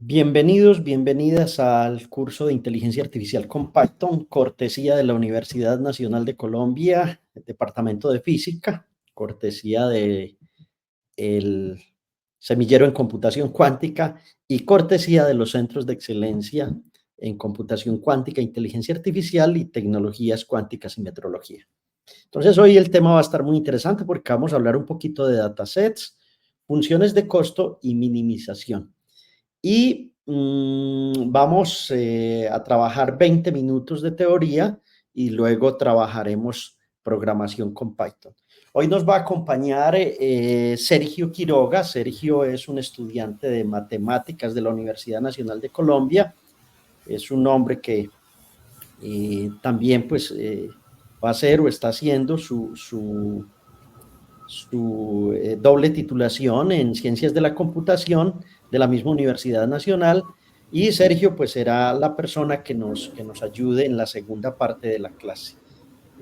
Bienvenidos, bienvenidas al curso de Inteligencia Artificial con Python, cortesía de la Universidad Nacional de Colombia, Departamento de Física, cortesía de el Semillero en Computación Cuántica y cortesía de los Centros de Excelencia en Computación Cuántica, Inteligencia Artificial y Tecnologías Cuánticas y Metrología. Entonces, hoy el tema va a estar muy interesante porque vamos a hablar un poquito de datasets, funciones de costo y minimización. Y vamos a trabajar 20 minutos de teoría y luego trabajaremos programación con Python. Hoy nos va a acompañar Sergio Quiroga. Sergio es un estudiante de matemáticas de la Universidad Nacional de Colombia. Es un hombre que también pues va a hacer o está haciendo su doble titulación en Ciencias de la Computación de la misma Universidad Nacional, y Sergio pues será la persona que nos ayude en la segunda parte de la clase,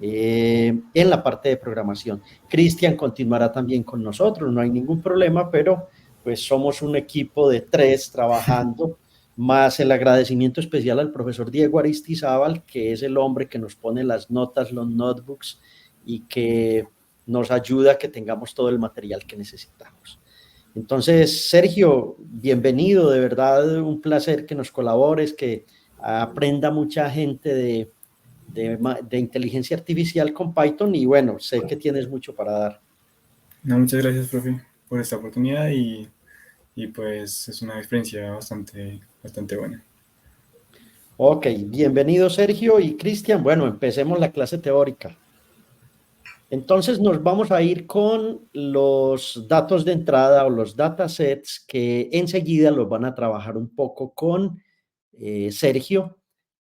en la parte de programación. Cristian continuará también con nosotros, no hay ningún problema, pero pues somos un equipo de 3 trabajando, más el agradecimiento especial al profesor Diego Aristizábal, que es el hombre que nos pone las notas, los notebooks y que nos ayuda a que tengamos todo el material que necesitamos. Entonces, Sergio, bienvenido, de verdad un placer que nos colabores, que aprenda mucha gente de inteligencia artificial con Python y bueno, sé que tienes mucho para dar. No, muchas gracias, profe, por esta oportunidad y pues es una experiencia bastante buena. Ok, bienvenido Sergio y Cristian. Bueno, empecemos la clase teórica. Entonces nos vamos a ir con los datos de entrada o los datasets que enseguida los van a trabajar un poco con Sergio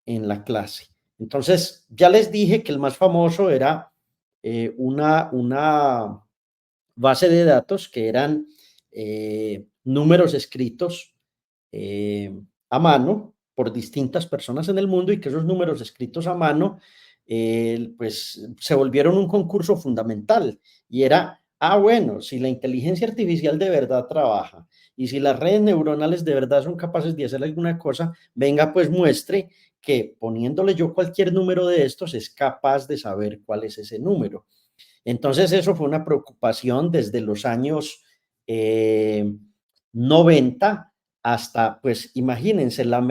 en la clase. Entonces, ya les dije que el más famoso era una base de datos que eran números escritos a mano por distintas personas en el mundo, y que esos números escritos a mano pues se volvieron un concurso fundamental, y era, bueno, si la inteligencia artificial de verdad trabaja y si las redes neuronales de verdad son capaces de hacer alguna cosa, venga pues muestre que poniéndole yo cualquier número de estos es capaz de saber cuál es ese número. Entonces eso fue una preocupación desde los años 90 hasta, pues imagínense, la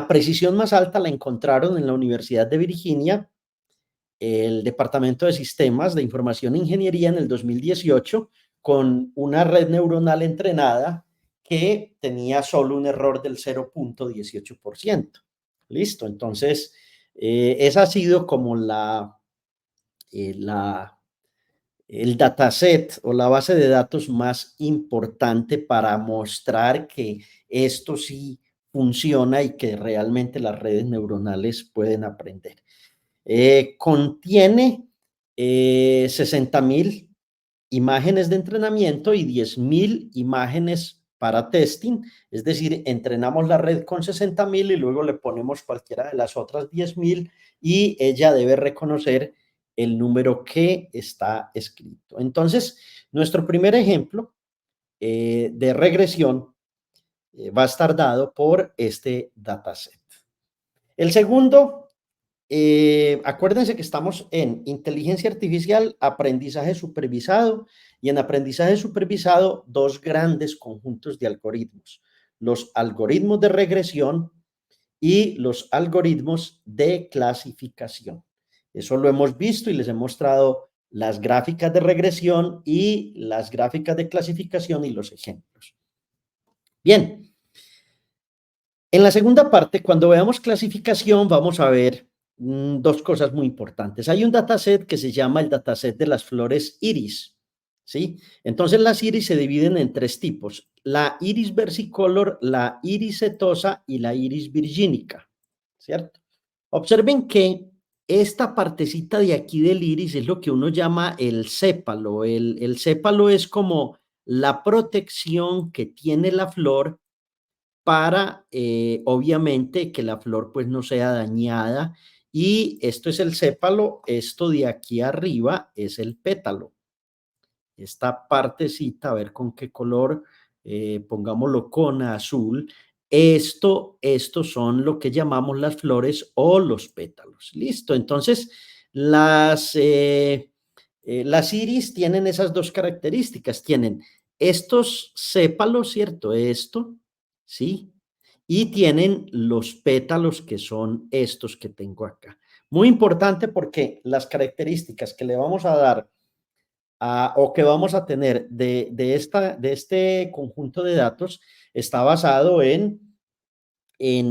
precisión más alta la encontraron en la Universidad de Virginia, el Departamento de Sistemas de Información e Ingeniería en el 2018, con una red neuronal entrenada que tenía solo un error del 0.18%. Listo, entonces esa ha sido como eh, la, el dataset o la base de datos más importante para mostrar que esto sí funciona y que realmente las redes neuronales pueden aprender. Contiene 60.000 imágenes de entrenamiento y 10.000 imágenes para testing, es decir, entrenamos la red con 60.000 y luego le ponemos cualquiera de las otras 10.000 y ella debe reconocer el número que está escrito. Entonces, nuestro primer ejemplo de regresión va a estar dado por este dataset. El segundo, acuérdense que estamos en inteligencia artificial, aprendizaje supervisado, y en aprendizaje supervisado dos grandes conjuntos de algoritmos: los algoritmos de regresión y los algoritmos de clasificación. Eso lo hemos visto y les he mostrado las gráficas de regresión y las gráficas de clasificación y los ejemplos. Bien, en la segunda parte, cuando veamos clasificación, vamos a ver dos cosas muy importantes. Hay un dataset que se llama el dataset de las flores iris, ¿sí? Entonces las iris se dividen en tres tipos: la iris versicolor, la iris setosa y la iris virgínica, ¿cierto? Observen que esta partecita de aquí del iris es lo que uno llama el sépalo. El sépalo es como la protección que tiene la flor para, obviamente, que la flor pues no sea dañada. Y esto es el sépalo, esto de aquí arriba es el pétalo. esta partecita, a ver con qué color, pongámoslo con azul. Estos son lo que llamamos las flores o los pétalos. Listo. Entonces, las iris tienen esas dos características. Tienen estos sépalos, ¿cierto? Esto, ¿sí? Y tienen los pétalos que son estos que tengo acá. Muy importante porque las características que le vamos a dar o que vamos a tener de este conjunto de datos está basado en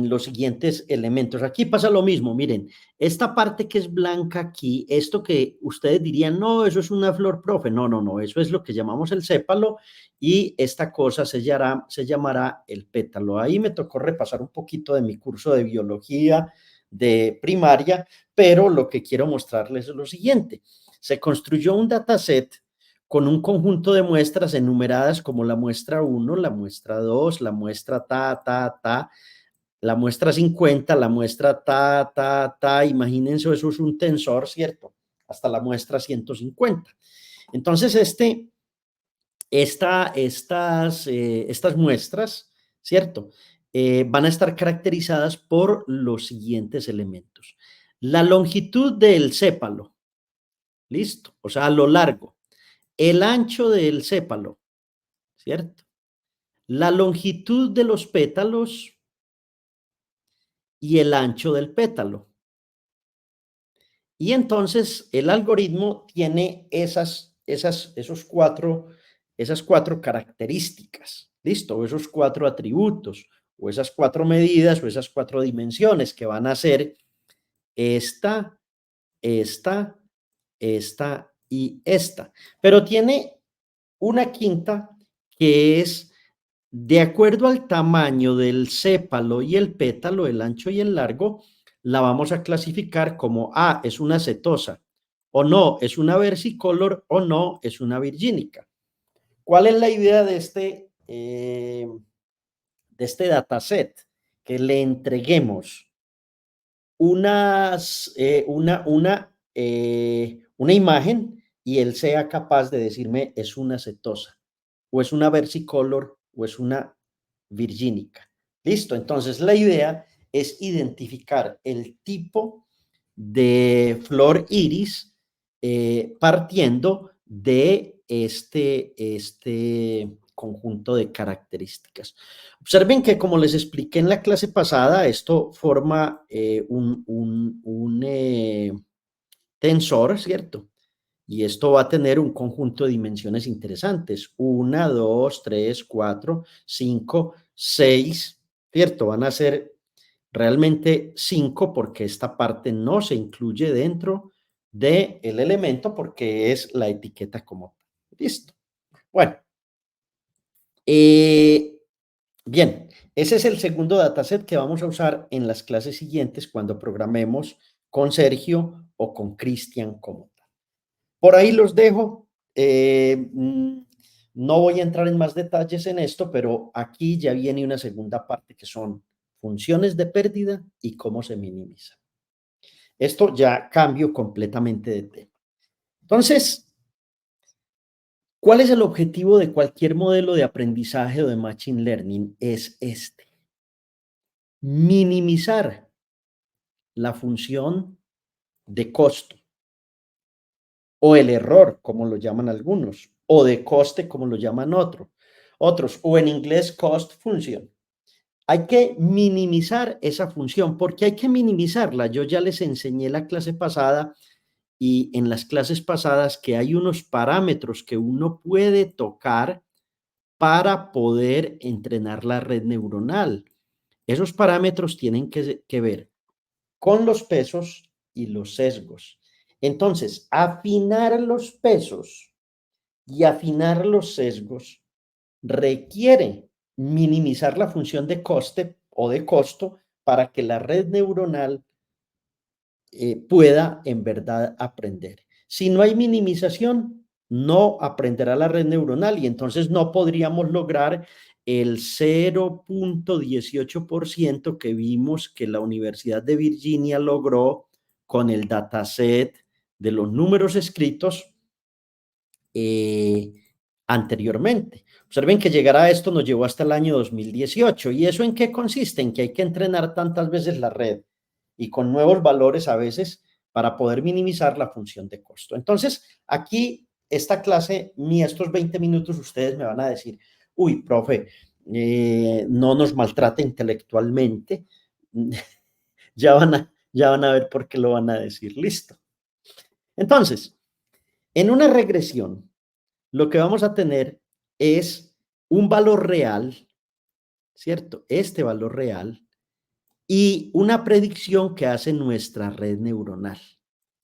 los siguientes elementos. Aquí pasa lo mismo, miren, esta parte que es blanca aquí, esto que ustedes dirían, no, eso es una flor, profe, no, no, no, eso es lo que llamamos el sépalo y esta cosa se llamará el pétalo. Ahí me tocó repasar un poquito de mi curso de biología de primaria, pero lo que quiero mostrarles es lo siguiente. Se construyó un dataset con un conjunto de muestras enumeradas como la muestra 1, la muestra 2, la muestra la muestra 50, la muestra imagínense, eso es un tensor, ¿cierto? Hasta la muestra 150. Entonces, estas muestras, ¿cierto? Van a estar caracterizadas por los siguientes elementos. La longitud del sépalo, ¿listo? O sea, a lo largo. El ancho del sépalo, ¿cierto? La longitud de los pétalos y el ancho del pétalo. Y entonces el algoritmo tiene esas cuatro características, ¿listo? O esos cuatro atributos, o esas cuatro medidas, o esas cuatro dimensiones que van a ser esta, esta, esta y esta. Pero tiene una quinta que es de acuerdo al tamaño del sépalo y el pétalo, el ancho y el largo, la vamos a clasificar como es una setosa, o no, es una versicolor, o no, es una virgínica. ¿Cuál es la idea de este dataset? Que le entreguemos una imagen y él sea capaz de decirme es una setosa, o es una versicolor, o es una virgínica. Listo, entonces la idea es identificar el tipo de flor iris partiendo de este conjunto de características. Observen que, como les expliqué en la clase pasada, esto forma un tensor, ¿cierto? Y esto va a tener un conjunto de dimensiones interesantes. 1, 2, 3, 4, 5, 6, ¿cierto? Van a ser realmente 5 porque esta parte no se incluye dentro del elemento porque es la etiqueta como tal. Listo. Bueno. Bien, ese es el segundo dataset que vamos a usar en las clases siguientes cuando programemos con Sergio o con Cristian como tal. Por ahí los dejo. No voy a entrar en más detalles en esto, pero aquí ya viene una segunda parte que son funciones de pérdida y cómo se minimiza. Esto ya cambio completamente de tema. Entonces, ¿cuál es el objetivo de cualquier modelo de aprendizaje o de Machine Learning? Es minimizar la función de costo o el error, como lo llaman algunos, o de coste, como lo llaman otros, o en inglés cost function. Hay que minimizar esa función. ¿Por qué hay que minimizarla? Yo ya les enseñé la clase pasada y en las clases pasadas que hay unos parámetros que uno puede tocar para poder entrenar la red neuronal. Esos parámetros tienen que ver con los pesos y los sesgos. Entonces, afinar los pesos y afinar los sesgos requiere minimizar la función de coste o de costo para que la red neuronal pueda en verdad aprender. Si no hay minimización, no aprenderá la red neuronal y entonces no podríamos lograr el 0.18% que vimos que la Universidad de Virginia logró con el dataset de los números escritos anteriormente. Observen que llegar a esto nos llevó hasta el año 2018. ¿Y eso en qué consiste? En que hay que entrenar tantas veces la red y con nuevos valores a veces para poder minimizar la función de costo. Entonces, aquí, esta clase, ni estos 20 minutos, ustedes me van a decir, uy, profe, no nos maltrate intelectualmente. Ya van a ver por qué lo van a decir. Listo. Entonces, en una regresión, lo que vamos a tener es un valor real, ¿cierto? Este valor real y una predicción que hace nuestra red neuronal,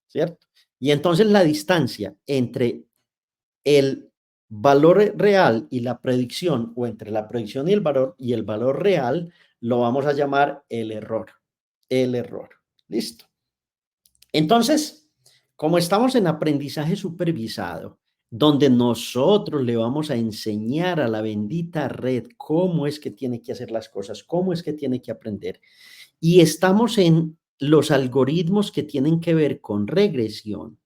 ¿cierto? Y entonces la distancia entre el valor real y la predicción, o entre la predicción y el valor real, lo vamos a llamar el error. El error. ¿Listo? Entonces, como estamos en aprendizaje supervisado, donde nosotros le vamos a enseñar a la bendita red cómo es que tiene que hacer las cosas, cómo es que tiene que aprender, y estamos en los algoritmos que tienen que ver con regresión,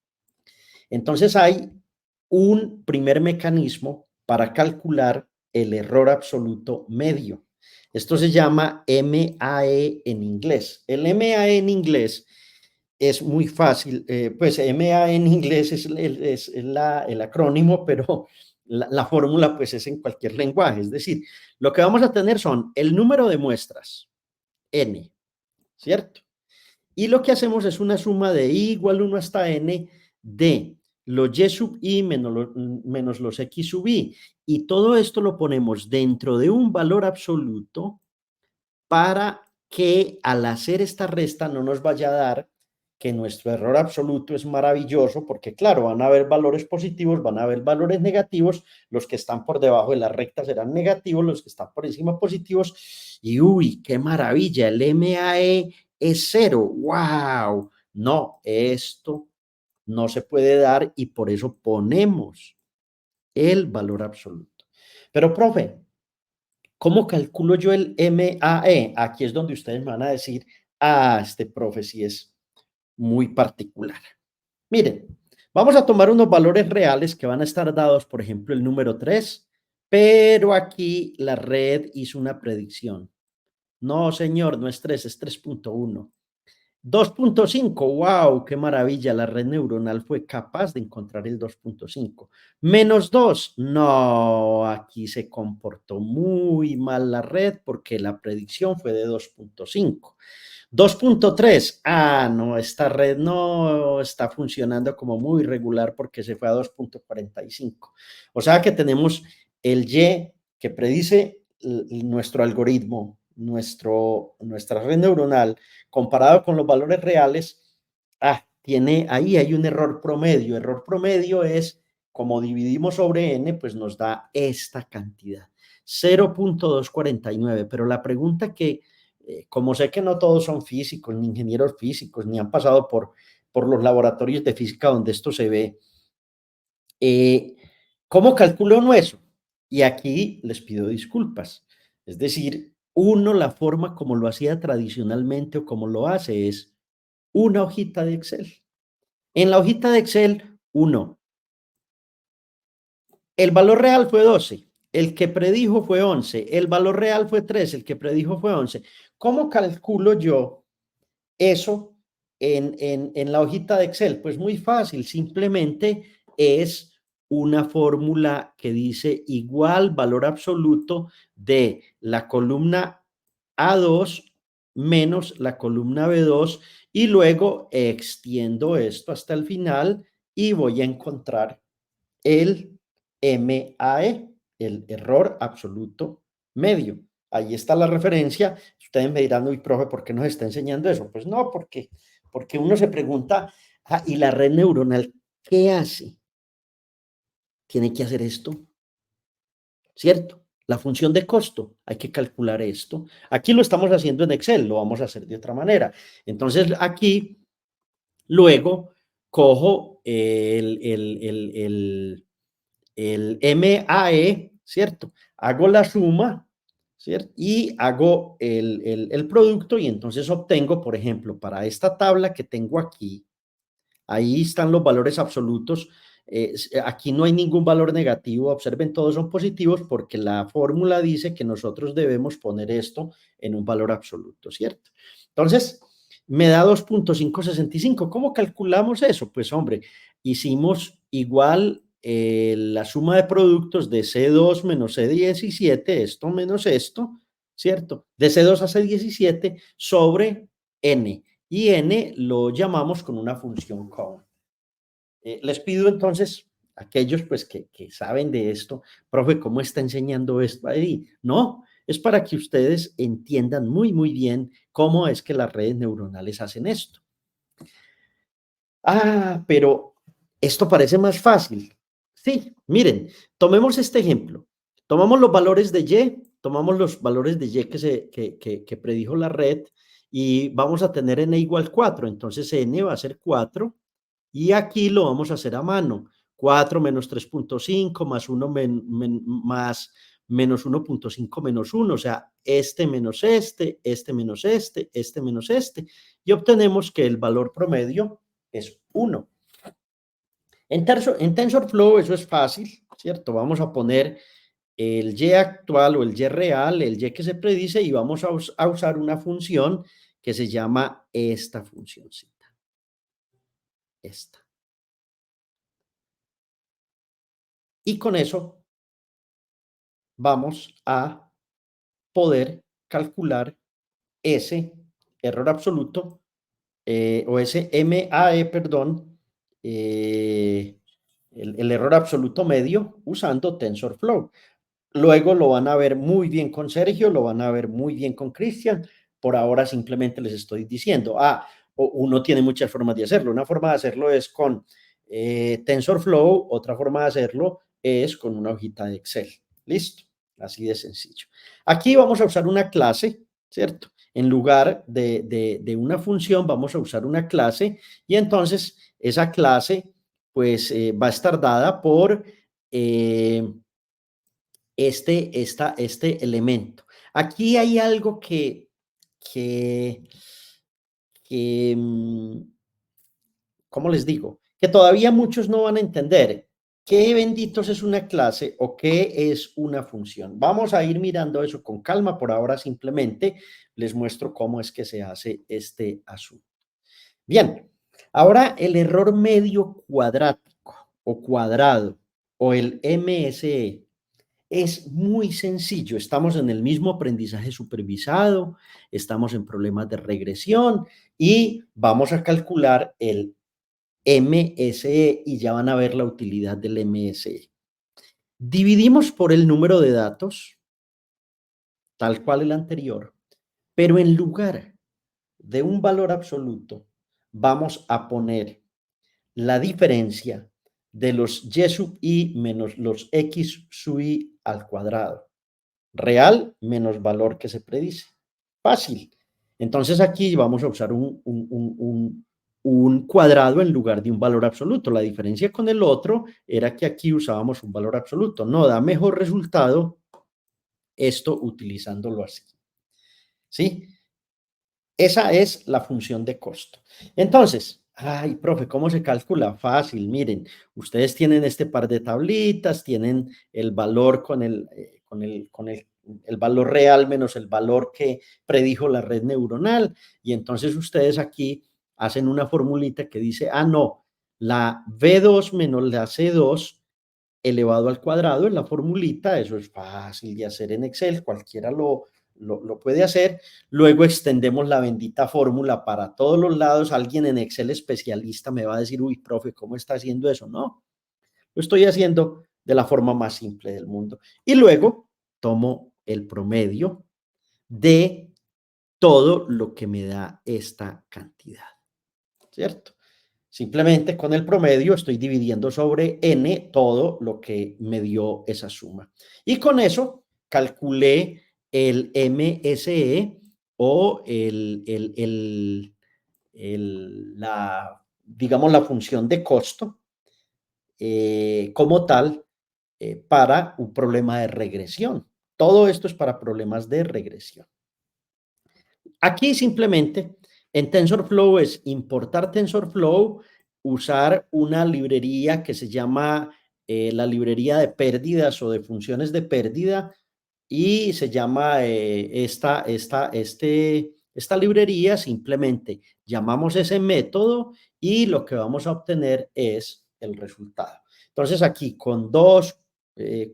entonces hay un primer mecanismo para calcular el error absoluto medio. Esto se llama MAE en inglés. El MAE en inglés es muy fácil, pues MAE en inglés es el acrónimo, pero la fórmula pues es en cualquier lenguaje. Es decir, lo que vamos a tener son el número de muestras, N, ¿cierto? Y lo que hacemos es una suma de i igual 1 hasta n de los y sub i menos los x sub i. Y todo esto lo ponemos dentro de un valor absoluto para que al hacer esta resta no nos vaya a dar que nuestro error absoluto es maravilloso, porque claro, van a haber valores positivos, van a haber valores negativos, los que están por debajo de la recta serán negativos, los que están por encima positivos, y uy, qué maravilla, el MAE es 0, wow, no, esto no se puede dar y por eso ponemos el valor absoluto. Pero, profe, ¿cómo calculo yo el MAE? Aquí es donde ustedes me van a decir, este profe sí es muy particular. Miren, vamos a tomar unos valores reales que van a estar dados, por ejemplo, el número 3, pero aquí la red hizo una predicción. No, señor, no es 3, es 3.1. 2.5, wow, qué maravilla, la red neuronal fue capaz de encontrar el 2.5. Menos 2, no, aquí se comportó muy mal la red porque la predicción fue de 2.5. 2.3, no, esta red no está funcionando como muy regular porque se fue a 2.45. O sea que tenemos el Y que predice nuestro algoritmo, nuestra red neuronal, comparado con los valores reales, ahí hay un error promedio. Error promedio es, como dividimos sobre n, pues nos da esta cantidad, 0.249. Pero la pregunta que, como sé que no todos son físicos, ni ingenieros físicos, ni han pasado por los laboratorios de física donde esto se ve, ¿cómo calculo uno eso? Y aquí les pido disculpas. Es decir, uno la forma como lo hacía tradicionalmente o como lo hace es una hojita de Excel. En la hojita de Excel, el valor real fue 12, el que predijo fue 11, el valor real fue 3, el que predijo fue 11. ¿Cómo calculo yo eso en la hojita de Excel? Pues muy fácil, simplemente es una fórmula que dice igual valor absoluto de la columna A2 menos la columna B2 y luego extiendo esto hasta el final y voy a encontrar el MAE, el error absoluto medio. Ahí está la referencia. Ustedes me dirán, uy, profe, ¿por qué nos está enseñando eso? Pues no, porque uno se pregunta, ¿y la red neuronal qué hace? Tiene que hacer esto, ¿cierto? La función de costo, hay que calcular esto. Aquí lo estamos haciendo en Excel, lo vamos a hacer de otra manera. Entonces, aquí, luego, cojo el MAE, ¿cierto? Hago la suma, ¿cierto? Y hago el producto y entonces obtengo, por ejemplo, para esta tabla que tengo aquí, ahí están los valores absolutos Aquí no hay ningún valor negativo, observen, todos son positivos porque la fórmula dice que nosotros debemos poner esto en un valor absoluto, ¿cierto? Entonces, me da 2.565. ¿Cómo calculamos eso? Pues, hombre, hicimos igual la suma de productos de C2 menos C17, esto menos esto, ¿cierto? De C2 a C17 sobre N. Y N lo llamamos con una función count. Les pido entonces a aquellos pues que saben de esto, profe, ¿cómo está enseñando esto ahí? No, es para que ustedes entiendan muy, muy bien cómo es que las redes neuronales hacen esto. Ah, pero esto parece más fácil. Sí, miren, tomemos este ejemplo. Tomamos los valores de Y, tomamos los valores de Y que predijo la red y vamos a tener N igual 4. Entonces N va a ser 4 y aquí lo vamos a hacer a mano. 4 menos 3.5 más 1 más menos 1.5 menos 1, o sea, este menos este menos este menos este, y obtenemos que el valor promedio es 1. En TensorFlow eso es fácil, ¿cierto? Vamos a poner el Y actual o el Y real, el Y que se predice, y vamos a usar una función que se llama esta funcióncita. Esta. Y con eso vamos a poder calcular ese error absoluto o ese MAE, perdón, el error absoluto medio usando TensorFlow. Luego lo van a ver muy bien con Sergio, lo van a ver muy bien con Cristian. Por ahora simplemente les estoy diciendo, uno tiene muchas formas de hacerlo. Una forma de hacerlo es con TensorFlow, otra forma de hacerlo es con una hojita de Excel. Listo, así de sencillo. Aquí vamos a usar una clase, ¿cierto? En lugar de una función vamos a usar una clase y entonces esa clase pues va a estar dada por este elemento. Aquí hay algo que, ¿cómo les digo? Que todavía muchos no van a entender. ¿Qué benditos es una clase o qué es una función? Vamos a ir mirando eso con calma. Por ahora simplemente les muestro cómo es que se hace este asunto. Bien, ahora el error medio cuadrático o cuadrado o el MSE. Es muy sencillo, estamos en el mismo aprendizaje supervisado, estamos en problemas de regresión y vamos a calcular el MSE y ya van a ver la utilidad del MSE. Dividimos por el número de datos, tal cual el anterior, pero en lugar de un valor absoluto, vamos a poner la diferencia de los y sub i menos los x sub i al cuadrado. Real menos valor que se predice. Fácil. Entonces aquí vamos a usar un cuadrado en lugar de un valor absoluto. La diferencia con el otro era que aquí usábamos un valor absoluto. No, da mejor resultado esto utilizándolo así. ¿Sí? Esa es la función de costo. Entonces, ay, profe, ¿cómo se calcula? Fácil, miren, ustedes tienen este par de tablitas, tienen el valor con el valor real menos el valor que predijo la red neuronal, y entonces ustedes aquí hacen una formulita que dice, no, la V2 menos la C2 elevado al cuadrado en la formulita, eso es fácil de hacer en Excel, cualquiera lo puede hacer. Luego extendemos la bendita fórmula para todos los lados. Alguien en Excel especialista me va a decir, uy, profe, ¿cómo está haciendo eso? No, lo estoy haciendo de la forma más simple del mundo. Y luego tomo el promedio de todo lo que me da esta cantidad, ¿cierto? Simplemente con el promedio estoy dividiendo sobre n todo lo que me dio esa suma. Y con eso calculé el MSE o digamos, la función de costo como tal para un problema de regresión. Todo esto es para problemas de regresión. Aquí simplemente en TensorFlow es importar TensorFlow, usar una librería que se llama la librería de pérdidas o de funciones de pérdida, y se llama esta librería, simplemente llamamos ese método y lo que vamos a obtener es el resultado. Entonces aquí con 2,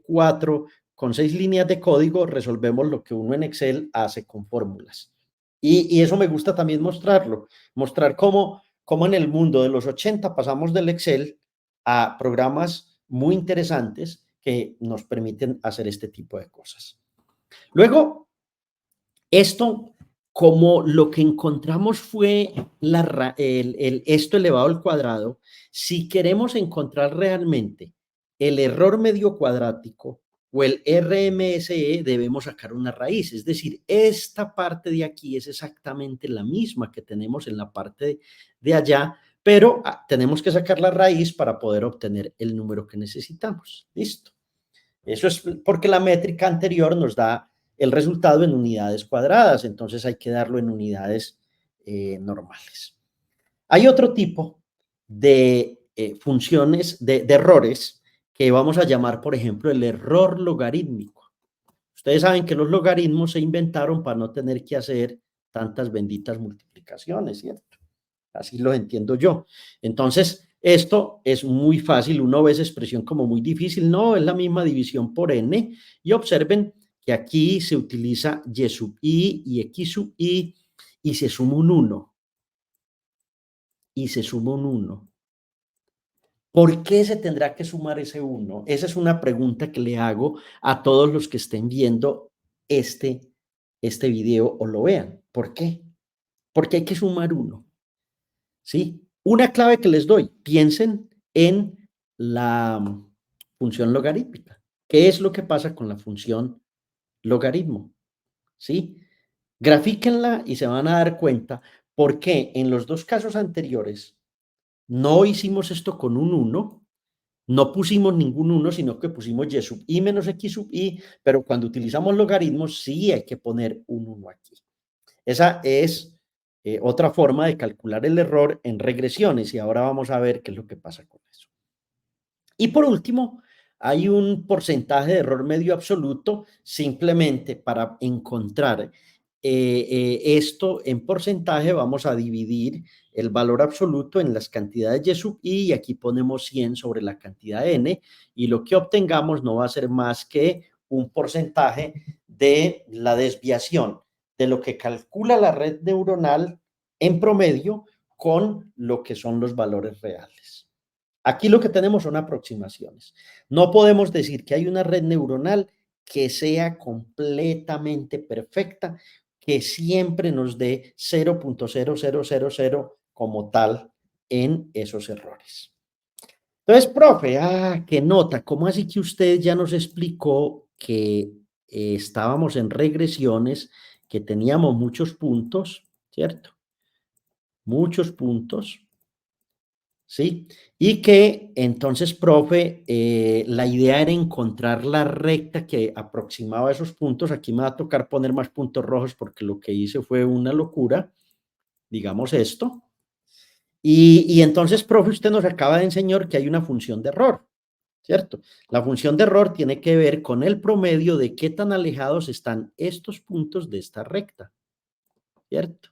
4, con 6 líneas de código resolvemos lo que uno en Excel hace con fórmulas. Y eso me gusta también mostrarlo, mostrar cómo en el mundo de los 80 pasamos del Excel a programas muy interesantes que nos permiten hacer este tipo de cosas. Luego, esto, como lo que encontramos fue esto elevado al cuadrado, si queremos encontrar realmente el error medio cuadrático o el RMSE, debemos sacar una raíz. Es decir, esta parte de aquí es exactamente la misma que tenemos en la parte de allá, pero tenemos que sacar la raíz para poder obtener el número que necesitamos. Listo. Eso es porque la métrica anterior nos da el resultado en unidades cuadradas, entonces hay que darlo en unidades normales. Hay otro tipo de funciones, de errores, que vamos a llamar, por ejemplo, el error logarítmico. Ustedes saben que los logaritmos se inventaron para no tener que hacer tantas benditas multiplicaciones, ¿cierto? Así lo entiendo yo. Entonces, esto es muy fácil. Uno ve esa expresión como muy difícil. No, es la misma división por n. Y observen que aquí se utiliza y sub i y x sub i y se suma un 1. Y se suma un 1. ¿Por qué se tendrá que sumar ese 1? Esa es una pregunta que le hago a todos los que estén viendo este video o lo vean. ¿Por qué? Porque hay que sumar 1. ¿Sí? Una clave que les doy, piensen en la función logarítmica. ¿Qué es lo que pasa con la función logaritmo? ¿Sí? Grafíquenla y se van a dar cuenta por qué en los dos casos anteriores no hicimos esto con un 1, no pusimos ningún 1, sino que pusimos y sub i menos x sub i, pero cuando utilizamos logaritmos sí hay que poner un 1 aquí. Esa es otra forma de calcular el error en regresiones y ahora vamos a ver qué es lo que pasa con eso. Y por último, hay un porcentaje de error medio absoluto, simplemente para encontrar esto en porcentaje vamos a dividir el valor absoluto en las cantidades y sub i y aquí ponemos 100 sobre la cantidad n y lo que obtengamos no va a ser más que un porcentaje de la desviación de lo que calcula la red neuronal en promedio con lo que son los valores reales. Aquí lo que tenemos son aproximaciones. No podemos decir que hay una red neuronal que sea completamente perfecta, que siempre nos dé 0.0000 como tal en esos errores. Entonces, profe, qué nota, ¿cómo así que usted ya nos explicó que estábamos en regresiones, que teníamos muchos puntos, ¿cierto? Muchos puntos. ¿Sí? Y que entonces, profe, la idea era encontrar la recta que aproximaba esos puntos. Aquí me va a tocar poner más puntos rojos porque lo que hice fue una locura, digamos esto. Y entonces, profe, usted nos acaba de enseñar que hay una función de error, ¿cierto? La función de error tiene que ver con el promedio de qué tan alejados están estos puntos de esta recta, ¿cierto?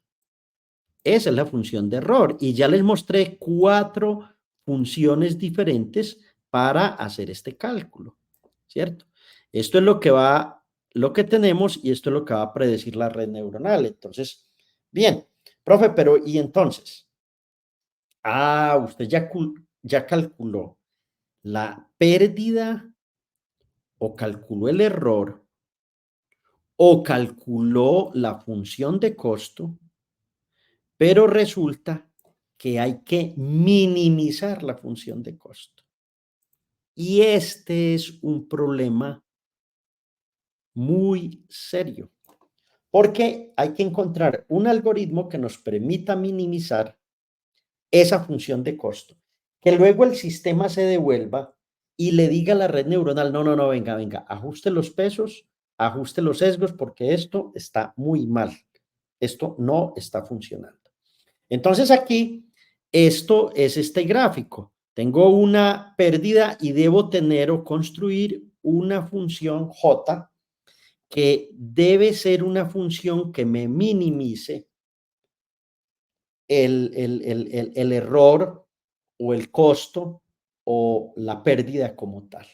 Esa es la función de error y ya les mostré 4 funciones diferentes para hacer este cálculo, ¿cierto? Esto es lo que tenemos y esto es lo que va a predecir la red neuronal. Entonces, bien, profe, pero ¿y entonces? Usted ya calculó la pérdida o calculó el error o calculó la función de costo, pero resulta que hay que minimizar la función de costo. Y este es un problema muy serio, porque hay que encontrar un algoritmo que nos permita minimizar esa función de costo, que luego el sistema se devuelva y le diga a la red neuronal, no, no, no, venga, venga, ajuste los pesos, ajuste los sesgos, porque esto está muy mal, esto no está funcionando. Entonces aquí Esto es este gráfico. Tengo una pérdida y debo tener o construir una función J que debe ser una función que me minimice el error o el costo o la pérdida como tal.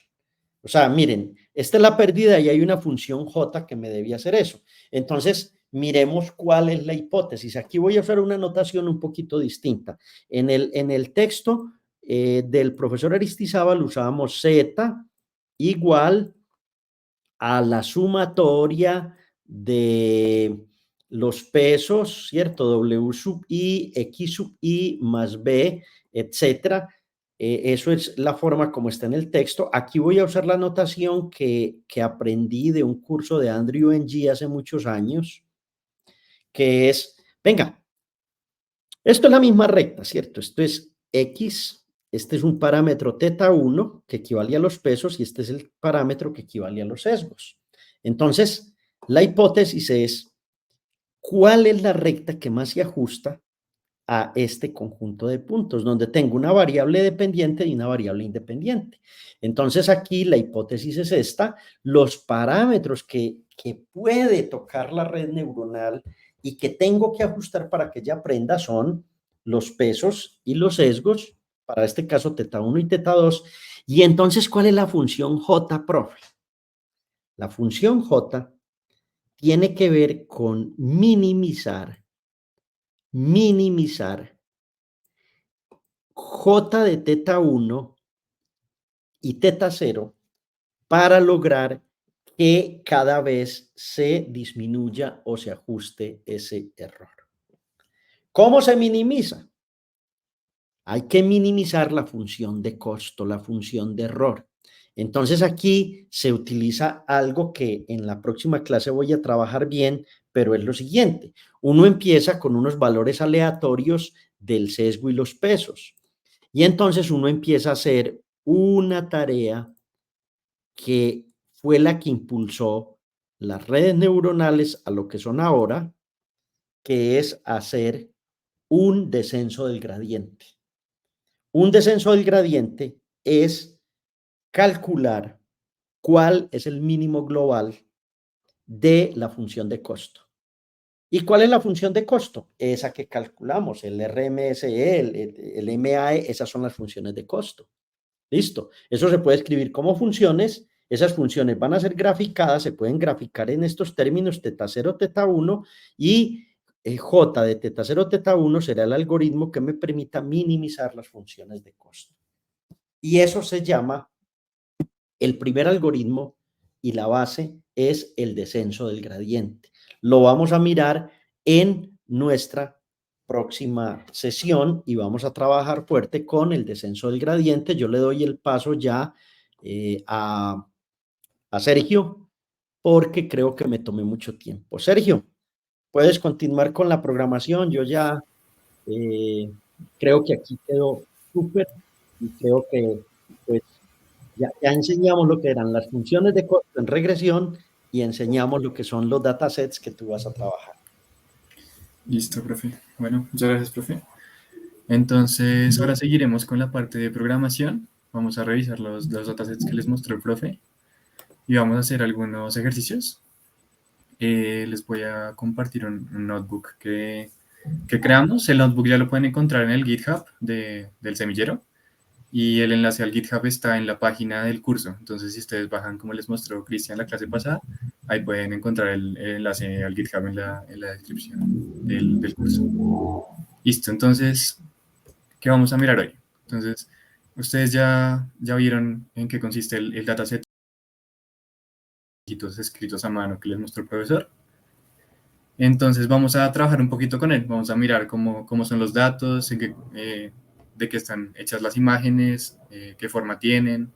O sea, miren, esta es la pérdida y hay una función J que me debía hacer eso. Entonces, miremos cuál es la hipótesis. Aquí voy a usar una notación un poquito distinta. En el texto del profesor Aristizábal usábamos Z igual a la sumatoria de los pesos, ¿cierto? W sub I, X sub I más B, etcétera. Eso es la forma como está en el texto. Aquí voy a usar la notación que aprendí de un curso de Andrew Ng hace muchos años, que es, venga, esto es la misma recta, ¿cierto? Esto es X, este es un parámetro θ1 que equivale a los pesos y este es el parámetro que equivale a los sesgos. Entonces, la hipótesis es, ¿cuál es la recta que más se ajusta a este conjunto de puntos, donde tengo una variable dependiente y una variable independiente? Entonces, aquí la hipótesis es esta, los parámetros que puede tocar la red neuronal y que tengo que ajustar para que ella aprenda son los pesos y los sesgos, para este caso θ1 y θ2. Y entonces, ¿cuál es la función J, profe? La función J tiene que ver con minimizar J de θ1 y θ0 para lograr que cada vez se disminuya o se ajuste ese error. ¿Cómo se minimiza? Hay que minimizar la función de costo, la función de error. Entonces aquí se utiliza algo que en la próxima clase voy a trabajar bien, pero es lo siguiente. Uno empieza con unos valores aleatorios del sesgo y los pesos. Y entonces uno empieza a hacer una tarea que fue la que impulsó las redes neuronales a lo que son ahora, que es hacer un descenso del gradiente. Un descenso del gradiente es calcular cuál es el mínimo global de la función de costo. ¿Y cuál es la función de costo? Esa que calculamos, el RMSE, el MAE, esas son las funciones de costo. Listo. Eso se puede escribir como funciones. Esas funciones van a ser graficadas, se pueden graficar en estos términos θ0, θ1 y J de θ0, θ1 será el algoritmo que me permita minimizar las funciones de costo. Y eso se llama, el primer algoritmo y la base es el descenso del gradiente. Lo vamos a mirar en nuestra próxima sesión y vamos a trabajar fuerte con el descenso del gradiente. Yo le doy el paso ya a Sergio porque creo que me tomé mucho tiempo. Sergio, puedes continuar con la programación. Yo ya creo que aquí quedó súper y creo que pues ya enseñamos lo que eran las funciones de costo en regresión y enseñamos lo que son los datasets que tú vas a trabajar. Listo, profe. Bueno, muchas gracias, profe. Entonces, ahora seguiremos con la parte de programación. Vamos a revisar los datasets que les mostró el profe y vamos a hacer algunos ejercicios. Les voy a compartir un notebook que creamos. El notebook ya lo pueden encontrar en el GitHub del semillero y el enlace al GitHub está en la página del curso. Entonces, si ustedes bajan, como les mostró Cristian la clase pasada, ahí pueden encontrar el enlace al GitHub en la descripción del curso. Listo, entonces, ¿qué vamos a mirar hoy? Entonces, ustedes ya vieron en qué consiste el dataset escritos a mano que les mostró el profesor. Entonces vamos a trabajar un poquito con él, vamos a mirar cómo son los datos, de qué están hechas las imágenes, qué forma tienen,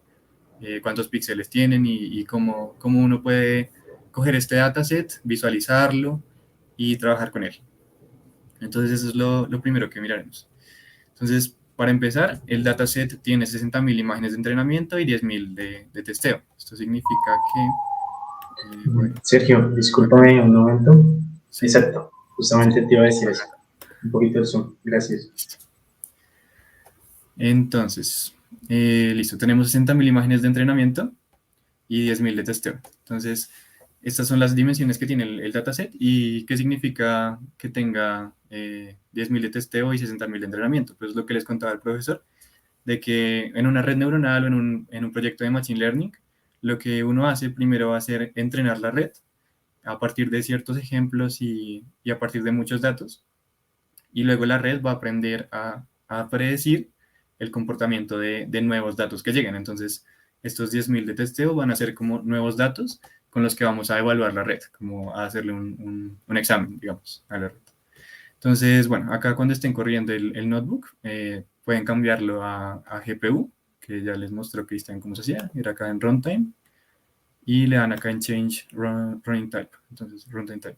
cuántos píxeles tienen y cómo uno puede coger este dataset, visualizarlo y trabajar con él. Entonces eso es lo primero que miraremos. Entonces, para empezar, el dataset tiene 60.000 imágenes de entrenamiento y 10.000 de testeo. Esto significa que... bueno, Sergio, discúlpame un momento. Sí. Exacto, justamente te iba a decir eso. Un poquito de zoom, gracias. Entonces, listo, tenemos 60.000 imágenes de entrenamiento y 10.000 de testeo. Entonces, estas son las dimensiones que tiene el dataset y qué significa que tenga 10.000 de testeo y 60.000 de entrenamiento. Pues lo que les contaba el profesor, de que en una red neuronal o en un proyecto de Machine Learning, lo que uno hace primero va a ser entrenar la red a partir de ciertos ejemplos y a partir de muchos datos, y luego la red va a aprender a predecir el comportamiento de nuevos datos que lleguen. Entonces, estos 10.000 de testeo van a ser como nuevos datos con los que vamos a evaluar la red, como a hacerle un examen, digamos, a la red. Entonces, bueno, acá cuando estén corriendo el notebook, pueden cambiarlo a GPU, que ya les mostró Cristian cómo se hacía, ir acá en Runtime, y le dan acá en Change Running Type, entonces Runtime Type.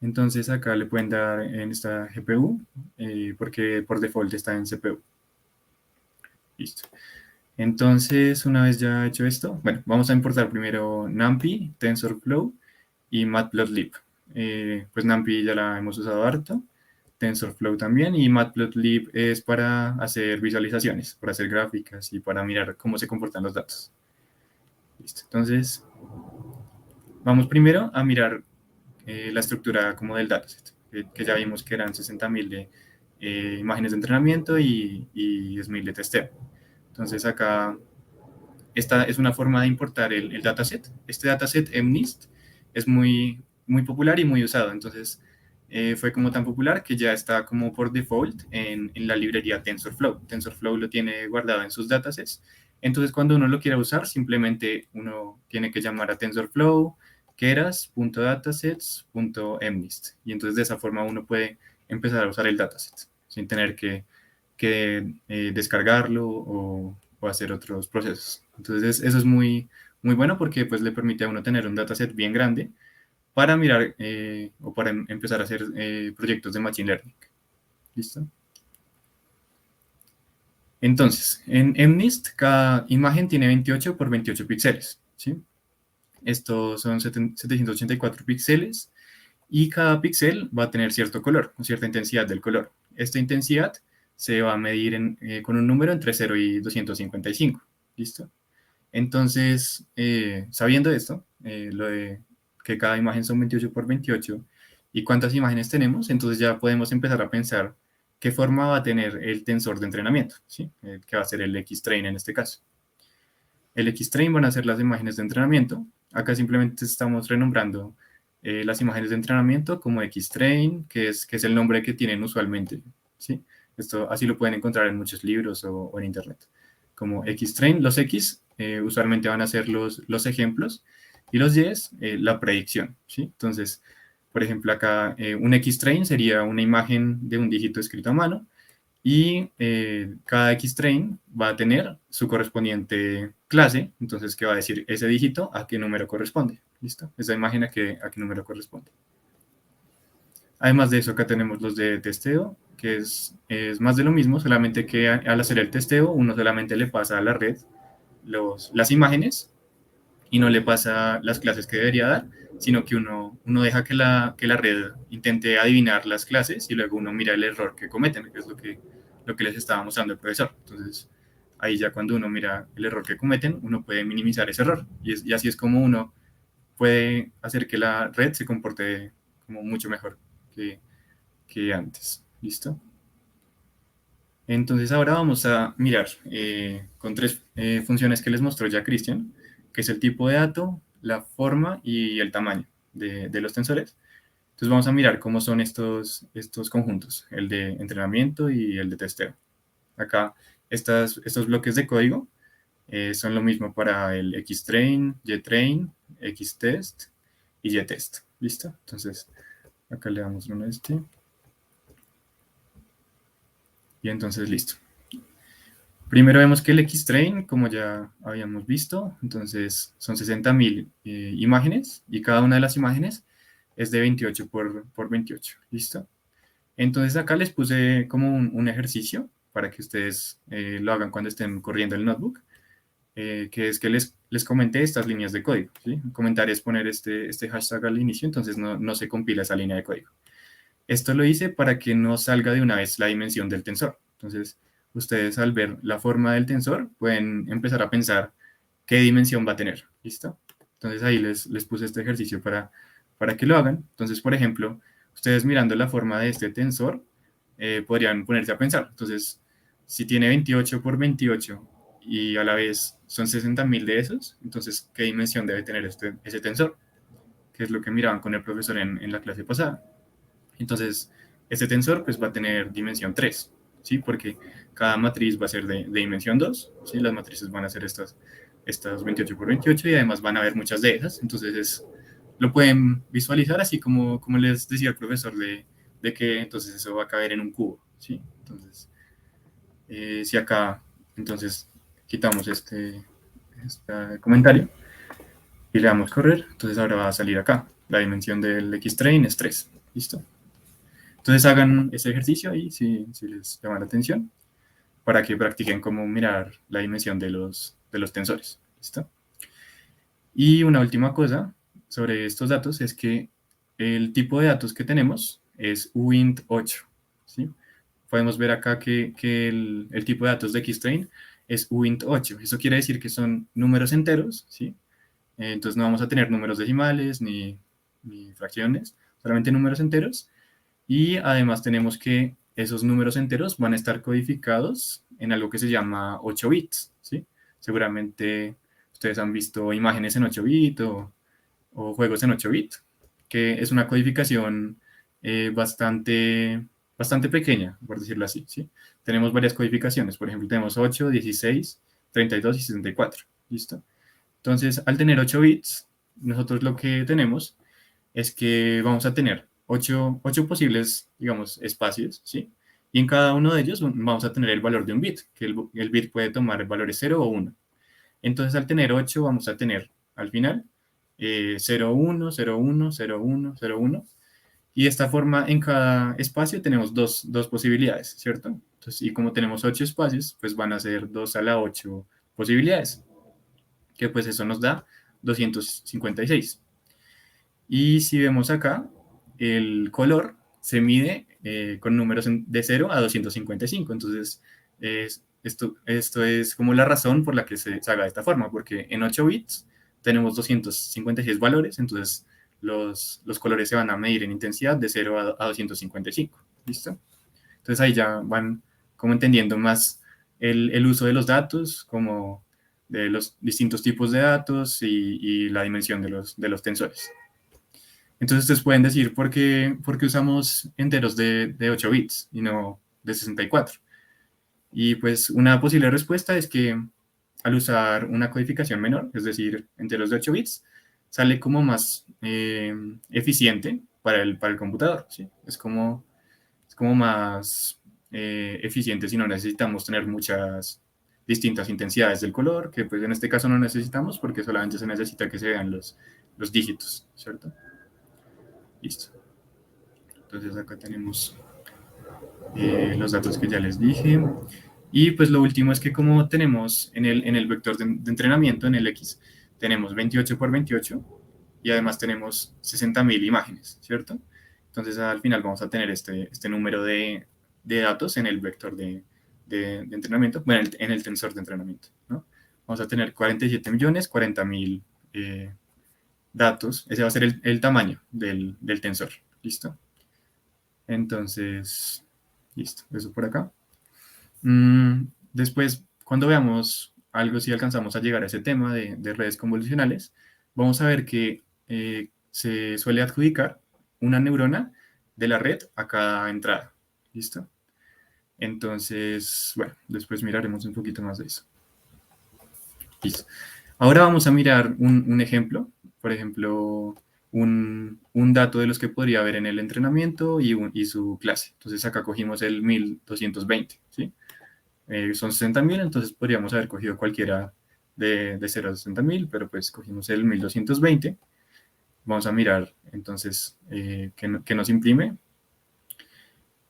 Entonces acá le pueden dar en esta GPU, porque por default está en CPU. Listo. Entonces, una vez ya hecho esto, bueno, vamos a importar primero NumPy, TensorFlow y Matplotlib. Pues NumPy ya la hemos usado harto, TensorFlow también, y Matplotlib es para hacer visualizaciones, para hacer gráficas y para mirar cómo se comportan los datos. Listo. Entonces, vamos primero a mirar la estructura como del dataset, que ya vimos que eran 60.000 de imágenes de entrenamiento y 10.000 de testeo. Entonces acá, esta es una forma de importar el dataset. Este dataset MNIST es muy, muy popular y muy usado. Entonces fue como tan popular que ya está como por default en la librería TensorFlow. TensorFlow lo tiene guardado en sus datasets. Entonces cuando uno lo quiera usar, simplemente uno tiene que llamar a TensorFlow, keras.datasets.mnist. Y entonces de esa forma uno puede empezar a usar el dataset sin tener que descargarlo o hacer otros procesos. Entonces eso es muy, muy bueno porque pues le permite a uno tener un dataset bien grande para mirar o para empezar a hacer proyectos de Machine Learning. ¿Listo? Entonces, en MNIST cada imagen tiene 28 por 28 píxeles, ¿sí? Estos son 784 píxeles y cada píxel va a tener cierto color, o cierta intensidad del color. Esta intensidad se va a medir con un número entre 0 y 255, ¿listo? Entonces, sabiendo esto, lo de que cada imagen son 28 por 28 y cuántas imágenes tenemos, entonces ya podemos empezar a pensar qué forma va a tener el tensor de entrenamiento, ¿sí? Que va a ser el X-Train en este caso. El X-Train van a ser las imágenes de entrenamiento. Acá simplemente estamos renombrando las imágenes de entrenamiento como X-Train, que es el nombre que tienen usualmente, ¿sí? Esto así lo pueden encontrar en muchos libros o en internet. Como X-Train, los X usualmente van a ser los ejemplos y los Y la predicción, ¿sí? Entonces, por ejemplo, acá un X-Train sería una imagen de un dígito escrito a mano y cada X-Train va a tener su correspondiente clase, entonces que va a decir ese dígito a qué número corresponde, ¿listo? Esa imagen a qué número corresponde. Además de eso, acá tenemos los de testeo, que es más de lo mismo, solamente que al hacer el testeo, uno solamente le pasa a la red las imágenes y no le pasa las clases que debería dar, sino que uno deja que la red intente adivinar las clases y luego uno mira el error que cometen, que es lo que les estaba mostrando el profesor. Entonces, ahí ya cuando uno mira el error que cometen, uno puede minimizar ese error. Y así es como uno puede hacer que la red se comporte como mucho mejor que antes. ¿Listo? Entonces ahora vamos a mirar con tres funciones que les mostró ya Cristian, que es el tipo de dato, la forma y el tamaño de los tensores. Entonces vamos a mirar cómo son estos conjuntos, el de entrenamiento y el de testeo. Acá estos bloques de código son lo mismo para el Xtrain, YTrain, Xtest y YTest. ¿Listo? Entonces acá le damos uno a este. Y entonces listo. Primero vemos que el Xtrain, como ya habíamos visto, entonces son 60.000 imágenes y cada una de las imágenes es de 28 por 28, ¿listo? Entonces acá les puse como un ejercicio para que ustedes lo hagan cuando estén corriendo el notebook, que es que les comenté estas líneas de código, ¿sí? Comentar es poner este hashtag al inicio, entonces no se compila esa línea de código. Esto lo hice para que no salga de una vez la dimensión del tensor. Entonces, ustedes al ver la forma del tensor pueden empezar a pensar qué dimensión va a tener, ¿listo? Entonces ahí les puse este ejercicio para que lo hagan. Entonces, por ejemplo, ustedes mirando la forma de este tensor, podrían ponerse a pensar. Entonces, si tiene 28 por 28 y a la vez son 60.000 de esos, entonces, ¿qué dimensión debe tener ese tensor? Que es lo que miraban con el profesor en la clase pasada. Entonces, este tensor pues va a tener dimensión 3, ¿sí? Porque cada matriz va a ser de dimensión 2, ¿sí? Las matrices van a ser estas 28 por 28 y además van a haber muchas de esas. Entonces, lo pueden visualizar así como les decía el profesor de que entonces eso va a caber en un cubo, ¿sí? Entonces, si acá, entonces, quitamos este comentario y le damos correr, entonces ahora va a salir acá. La dimensión del X-train es 3, ¿listo? Entonces hagan ese ejercicio ahí si les llama la atención para que practiquen cómo mirar la dimensión de los tensores, ¿listo? Y una última cosa sobre estos datos es que el tipo de datos que tenemos es uint8, ¿sí? Podemos ver acá que el tipo de datos de Xtrain es uint8. Eso quiere decir que son números enteros, ¿sí? Entonces no vamos a tener números decimales ni fracciones, solamente números enteros. Y además tenemos que esos números enteros van a estar codificados en algo que se llama 8 bits, ¿sí? Seguramente ustedes han visto imágenes en 8 bits o juegos en 8 bits, que es una codificación bastante pequeña, por decirlo así, ¿sí? Tenemos varias codificaciones, por ejemplo, tenemos 8, 16, 32 y 64, ¿listo? Entonces, al tener 8 bits, nosotros lo que tenemos es que vamos a tener 8 posibles, digamos, espacios, ¿sí? Y en cada uno de ellos vamos a tener el valor de un bit, que el bit puede tomar valores 0 o 1. Entonces, al tener 8, vamos a tener al final 0, 1, 0, 1, 0, 1, 0, 1. Y de esta forma, en cada espacio tenemos dos posibilidades, ¿cierto? Entonces, y como tenemos 8 espacios, pues van a ser 2 a la 8 posibilidades, que pues eso nos da 256. Y si vemos acá, el color se mide con números de 0 a 255. Entonces, esto es como la razón por la que se haga de esta forma, porque en 8 bits tenemos 256 valores, entonces los colores se van a medir en intensidad de 0 a 255. ¿Listo? Entonces ahí ya van como entendiendo más el uso de los datos, como de los distintos tipos de datos y la dimensión de los tensores. Entonces ustedes pueden decir, ¿por qué usamos enteros de 8 bits y no de 64? Y pues una posible respuesta es que al usar una codificación menor, es decir, enteros de 8 bits, sale como más eficiente para el computador, ¿sí? Es como más eficiente si no necesitamos tener muchas distintas intensidades del color, que pues en este caso no necesitamos porque solamente se necesita que se vean los dígitos, ¿cierto? Listo. Entonces acá tenemos los datos que ya les dije. Y pues lo último es que como tenemos en el vector de entrenamiento, en el X, tenemos 28 por 28 y además tenemos 60.000 imágenes, ¿cierto? Entonces al final vamos a tener este número de datos en el vector de entrenamiento, bueno, en el tensor de entrenamiento, ¿no? Vamos a tener 47 millones, 40.000 datos. Ese va a ser el tamaño del tensor, ¿listo? Entonces, listo, eso por acá. Después, cuando veamos algo, si alcanzamos a llegar a ese tema de redes convolucionales, vamos a ver que se suele adjudicar una neurona de la red a cada entrada. ¿Listo? Entonces, bueno, después miraremos un poquito más de eso. Listo. Ahora vamos a mirar un ejemplo, por ejemplo, un dato de los que podría haber en el entrenamiento y su clase. Entonces acá cogimos el 1220, ¿sí? Son 60.000, entonces podríamos haber cogido cualquiera de 0 a 60.000, pero pues cogimos el 1220. Vamos a mirar entonces qué nos imprime.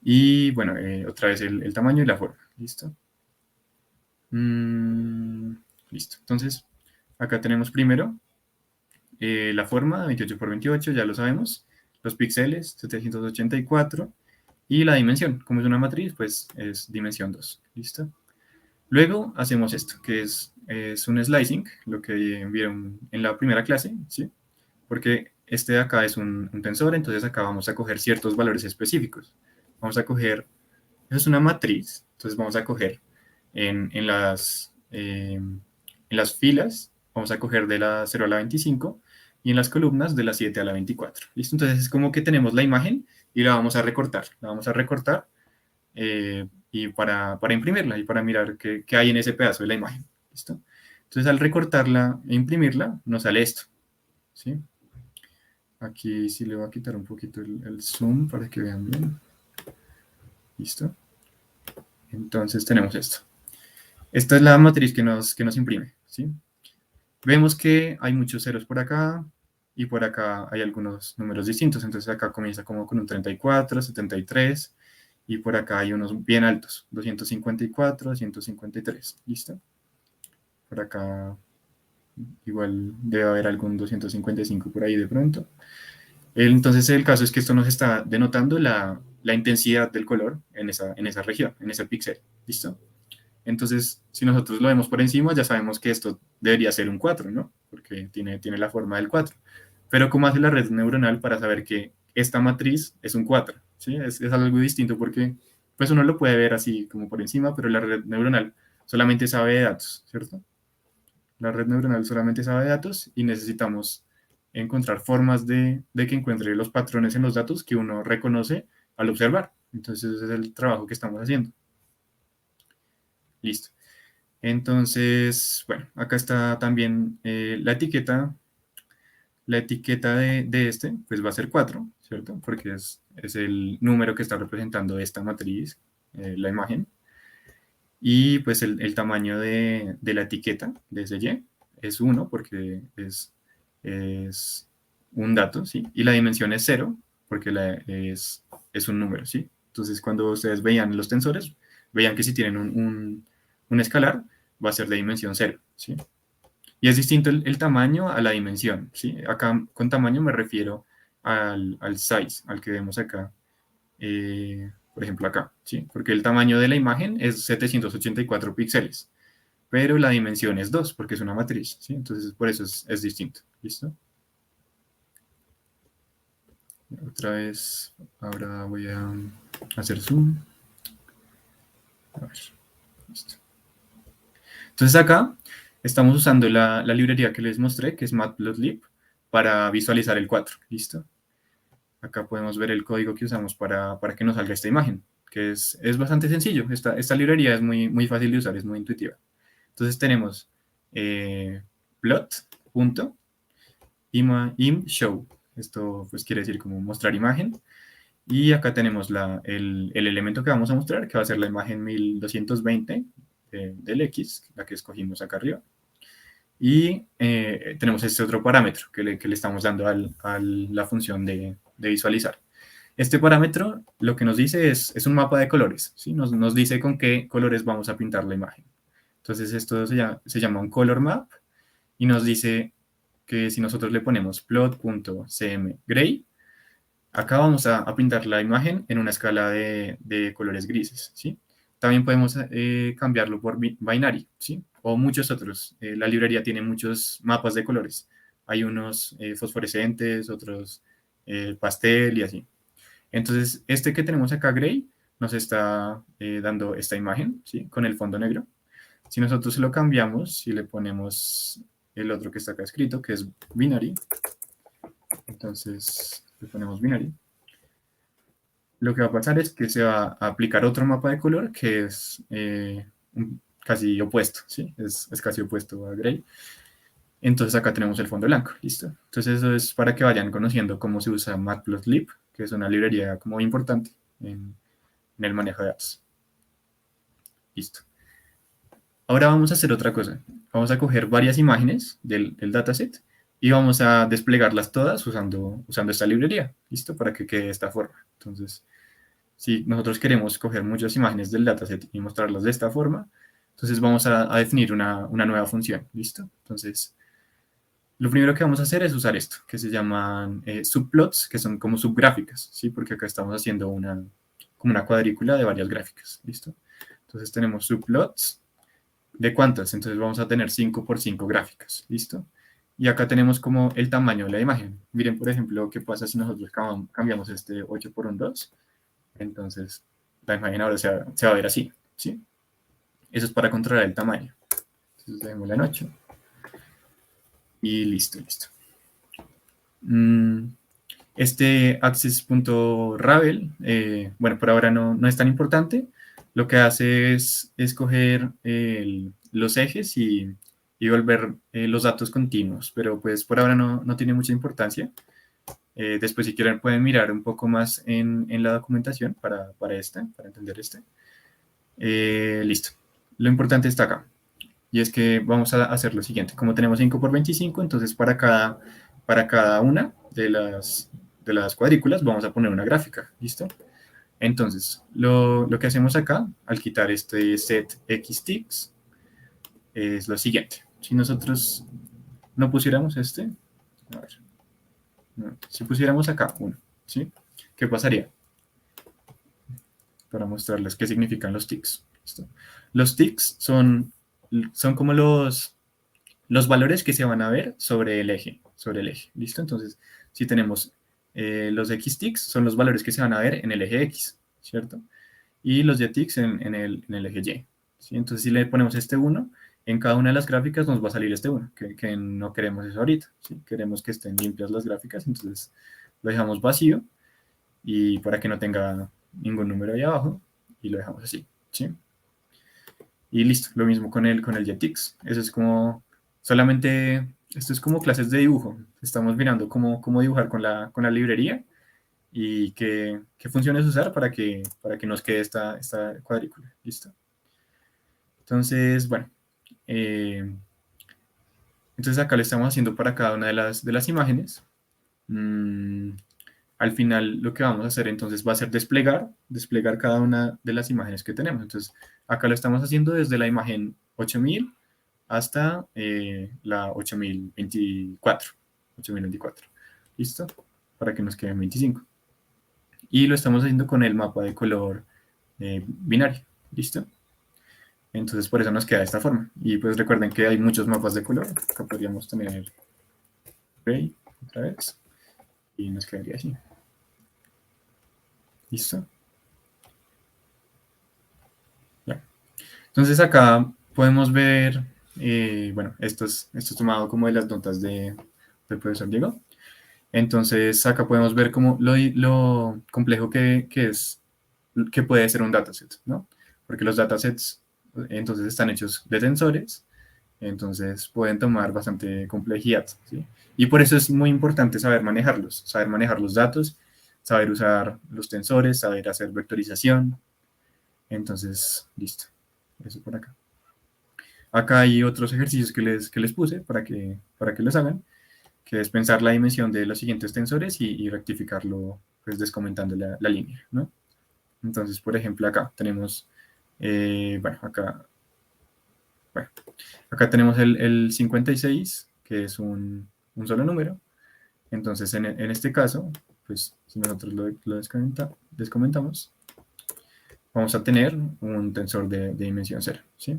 Y bueno, otra vez el tamaño y la forma. ¿Listo? Listo. Entonces, acá tenemos primero la forma, 28 por 28, ya lo sabemos. Los píxeles, 784. Y la dimensión, como es una matriz, pues es dimensión 2. ¿Listo? Luego hacemos esto, que es un slicing, lo que vieron en la primera clase, ¿sí? Porque este de acá es un tensor, entonces acá vamos a coger ciertos valores específicos. Vamos a coger, eso es una matriz, entonces vamos a coger en las filas, vamos a coger de la 0 a la 25 y en las columnas de la 7 a la 24. ¿Listo? Entonces es como que tenemos la imagen y la vamos a recortar. La vamos a recortar y para imprimirla y para mirar qué hay en ese pedazo de la imagen. ¿Listo? Entonces al recortarla e imprimirla nos sale esto. ¿Sí? Aquí sí le voy a quitar un poquito el zoom para que vean bien. ¿Listo? Entonces tenemos esto. Esta es la matriz que nos imprime. ¿Sí? Vemos que hay muchos ceros por acá y por acá hay algunos números distintos. Entonces acá comienza como con un 34, 73 y por acá hay unos bien altos, 254, 153. ¿Listo? Por acá igual debe haber algún 255 por ahí de pronto. Entonces el caso es que esto nos está denotando la intensidad del color en esa región, en ese píxel. ¿Listo? Entonces, si nosotros lo vemos por encima, ya sabemos que esto debería ser un 4, ¿no? Porque tiene la forma del 4. Pero ¿cómo hace la red neuronal para saber que esta matriz es un 4? ¿Sí? Es algo distinto porque pues uno lo puede ver así como por encima, pero la red neuronal solamente sabe de datos, ¿cierto? La red neuronal solamente sabe de datos y necesitamos encontrar formas de que encuentre los patrones en los datos que uno reconoce al observar. Entonces, ese es el trabajo que estamos haciendo. Listo. Entonces, bueno, acá está también la etiqueta. La etiqueta de este, pues va a ser 4, ¿cierto? Porque es el número que está representando esta matriz, la imagen. Y pues el tamaño de la etiqueta de ese Y es 1 porque es un dato, ¿sí? Y la dimensión es 0 porque es un número, ¿sí? Entonces, cuando ustedes veían los tensores, veían que si tienen un escalar, va a ser de dimensión 0, ¿sí? Y es distinto el tamaño a la dimensión, ¿sí? Acá con tamaño me refiero al size, al que vemos acá, por ejemplo acá, ¿sí? Porque el tamaño de la imagen es 784 píxeles, pero la dimensión es 2, porque es una matriz, ¿sí? Entonces por eso es distinto, ¿listo? Otra vez, ahora voy a hacer zoom. A ver, listo. Entonces acá estamos usando la librería que les mostré, que es Matplotlib, para visualizar el 4, ¿listo? Acá podemos ver el código que usamos para que nos salga esta imagen, que es bastante sencillo. Esta librería es muy fácil de usar, es muy intuitiva. Entonces tenemos plot.imShow. Esto pues quiere decir como mostrar imagen. Y acá tenemos el elemento que vamos a mostrar, que va a ser la imagen 1220 del X, la que escogimos acá arriba. Y tenemos este otro parámetro que le estamos dando a la función de visualizar. Este parámetro lo que nos dice es un mapa de colores, ¿sí? Nos dice con qué colores vamos a pintar la imagen. Entonces esto se llama un color map y nos dice que si nosotros le ponemos plot.cmGray, acá vamos a pintar la imagen en una escala de colores grises, ¿sí? También podemos cambiarlo por binary, ¿sí? O muchos otros. La librería tiene muchos mapas de colores. Hay unos fosforescentes, otros pastel y así. Entonces, este que tenemos acá, gray, nos está dando esta imagen, ¿sí? Con el fondo negro. Si nosotros lo cambiamos y le ponemos el otro que está acá escrito, que es binary, entonces le ponemos binary, lo que va a pasar es que se va a aplicar otro mapa de color que es casi opuesto, ¿sí? Es casi opuesto a gray. Entonces acá tenemos el fondo blanco, ¿listo? Entonces eso es para que vayan conociendo cómo se usa Matplotlib, que es una librería como importante en el manejo de datos. Listo. Ahora vamos a hacer otra cosa. Vamos a coger varias imágenes del dataset y vamos a desplegarlas todas usando esta librería, ¿listo? Para que quede de esta forma. Entonces, si nosotros queremos coger muchas imágenes del dataset y mostrarlas de esta forma, entonces vamos a definir una nueva función, ¿listo? Entonces, lo primero que vamos a hacer es usar esto, que se llaman subplots, que son como subgráficas, ¿sí? Porque acá estamos haciendo como una cuadrícula de varias gráficas, ¿listo? Entonces tenemos subplots, ¿de cuántas? Entonces vamos a tener 5 por 5 gráficas, ¿listo? Y acá tenemos como el tamaño de la imagen. Miren, por ejemplo, qué pasa si nosotros cambiamos este 8 por un 2. Entonces, la imagen ahora se va a ver así, ¿sí? Eso es para controlar el tamaño. Entonces, dejémosla en 8. Y listo, listo. Este access.ravel, bueno, por ahora no es tan importante. Lo que hace es escoger los ejes y volver los datos continuos, pero pues por ahora no tiene mucha importancia. Después, si quieren, pueden mirar un poco más en la documentación para entender este. Listo. Lo importante está acá. Y es que vamos a hacer lo siguiente. Como tenemos 5 por 25, entonces para cada una de las cuadrículas vamos a poner una gráfica. ¿Listo? Entonces, lo que hacemos acá, al quitar este set xticks, es lo siguiente. Si nosotros no pusiéramos este, a ver, si pusiéramos acá uno, ¿sí? ¿Qué pasaría? Para mostrarles qué significan los ticks. ¿Listo? Los ticks son como los valores que se van a ver sobre el eje, ¿listo? Entonces, si tenemos los x-ticks, son los valores que se van a ver en el eje x, ¿cierto? Y los y-ticks en el eje y, ¿sí? Entonces, si le ponemos este 1, en cada una de las gráficas nos va a salir este 1, que no queremos eso ahorita, ¿sí? Queremos que estén limpias las gráficas, entonces lo dejamos vacío y para que no tenga ningún número ahí abajo, y lo dejamos así, ¿sí? Y listo, lo mismo con el y-ticks. Eso es como, solamente, esto es como clases de dibujo. Estamos mirando cómo dibujar con la librería y qué funciones usar para que nos quede esta cuadrícula, ¿listo? Entonces, bueno, entonces acá lo estamos haciendo para cada una de las imágenes. Al final lo que vamos a hacer entonces va a ser desplegar cada una de las imágenes que tenemos. Entonces, acá lo estamos haciendo desde la imagen 8000 hasta la 8024. ¿Listo? Para que nos queden 25. Y lo estamos haciendo con el mapa de color binario. ¿Listo? Entonces, por eso nos queda de esta forma. Y pues recuerden que hay muchos mapas de color. Acá podríamos tener gray otra vez. Y nos quedaría así. ¿Listo? Ya. Entonces acá podemos ver, bueno, esto es tomado como de las notas del profesor Diego. Entonces acá podemos ver como lo complejo que puede ser un dataset, ¿no? Porque los datasets entonces están hechos de tensores, entonces pueden tomar bastante complejidad, ¿sí? Y por eso es muy importante saber manejar los datos, saber usar los tensores, saber hacer vectorización. Entonces, listo. Eso por acá. Acá hay otros ejercicios que les puse para que los hagan, que es pensar la dimensión de los siguientes tensores y rectificarlo, pues descomentando la línea, ¿no? Entonces, por ejemplo, acá tenemos, bueno, acá tenemos el 56, que es un solo número. Entonces, en este caso, pues si nosotros lo descomentamos, vamos a tener un tensor de dimensión 0, ¿sí?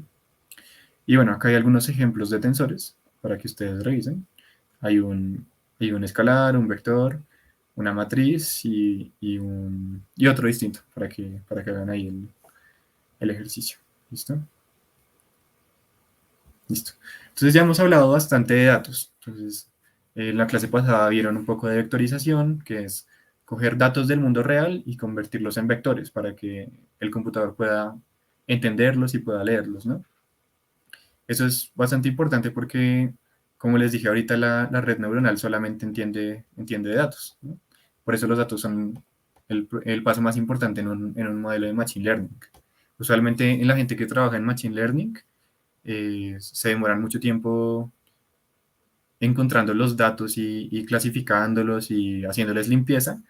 Y bueno, acá hay algunos ejemplos de tensores para que ustedes revisen. Hay un escalar, un vector, una matriz y otro distinto para que hagan ahí el ejercicio. ¿Listo? Listo. Entonces ya hemos hablado bastante de datos. Entonces, en la clase pasada vieron un poco de vectorización, que es coger datos del mundo real y convertirlos en vectores para que el computador pueda entenderlos y pueda leerlos, ¿no? Eso es bastante importante porque, como les dije ahorita, la red neuronal solamente entiende de datos, ¿no? Por eso los datos son el paso más importante en un modelo de Machine Learning. Usualmente en la gente que trabaja en Machine Learning se demoran mucho tiempo encontrando los datos y clasificándolos y haciéndoles limpieza,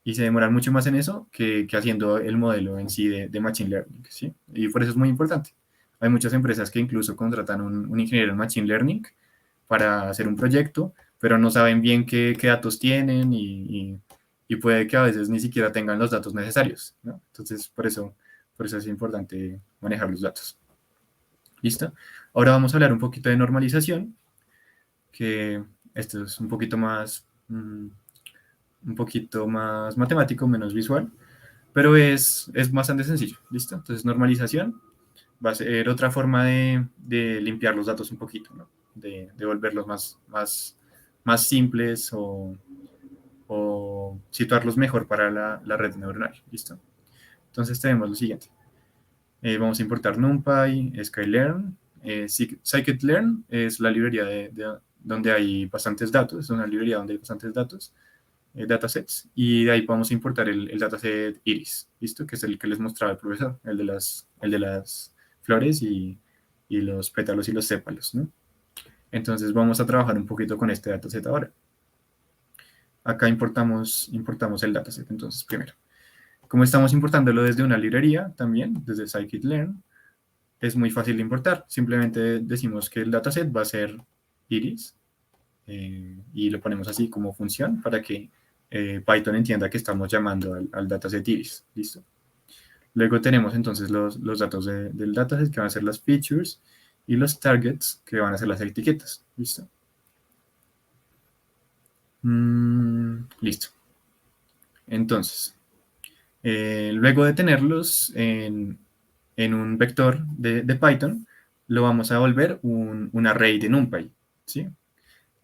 y se demoran mucho más en eso que haciendo el modelo en sí de Machine Learning, ¿sí? Y por eso es muy importante. Hay muchas empresas que incluso contratan un ingeniero en Machine Learning para hacer un proyecto, pero no saben bien qué datos tienen y y puede que a veces ni siquiera tengan los datos necesarios, ¿no? Entonces, por eso es importante manejar los datos. ¿Listo? Ahora vamos a hablar un poquito de normalización, que esto es un poquito más matemático, menos visual, pero es bastante sencillo. ¿Listo? Entonces, normalización va a ser otra forma de limpiar los datos un poquito, ¿no? De volverlos más simples o situarlos mejor para la red neuronal. ¿Listo? Entonces tenemos lo siguiente. Vamos a importar NumPy, Sklearn. Scikit-learn es la librería donde hay bastantes datos, es una librería donde hay bastantes datos, datasets, y de ahí podemos importar el dataset Iris, ¿listo? Que es el que les mostraba el profesor, el de las flores y los pétalos y los sépalos, ¿no? Entonces vamos a trabajar un poquito con este dataset ahora. Acá importamos el dataset, entonces primero. Como estamos importándolo desde una librería también, desde Scikit-learn, es muy fácil de importar. Simplemente decimos que el dataset va a ser Iris y lo ponemos así como función para que Python entienda que estamos llamando al dataset Iris. ¿Listo? Luego tenemos entonces los datos del dataset que van a ser las features y los targets que van a ser las etiquetas. ¿Listo? Listo. Entonces, luego de tenerlos en un vector de Python, lo vamos a volver un array de NumPy, ¿sí?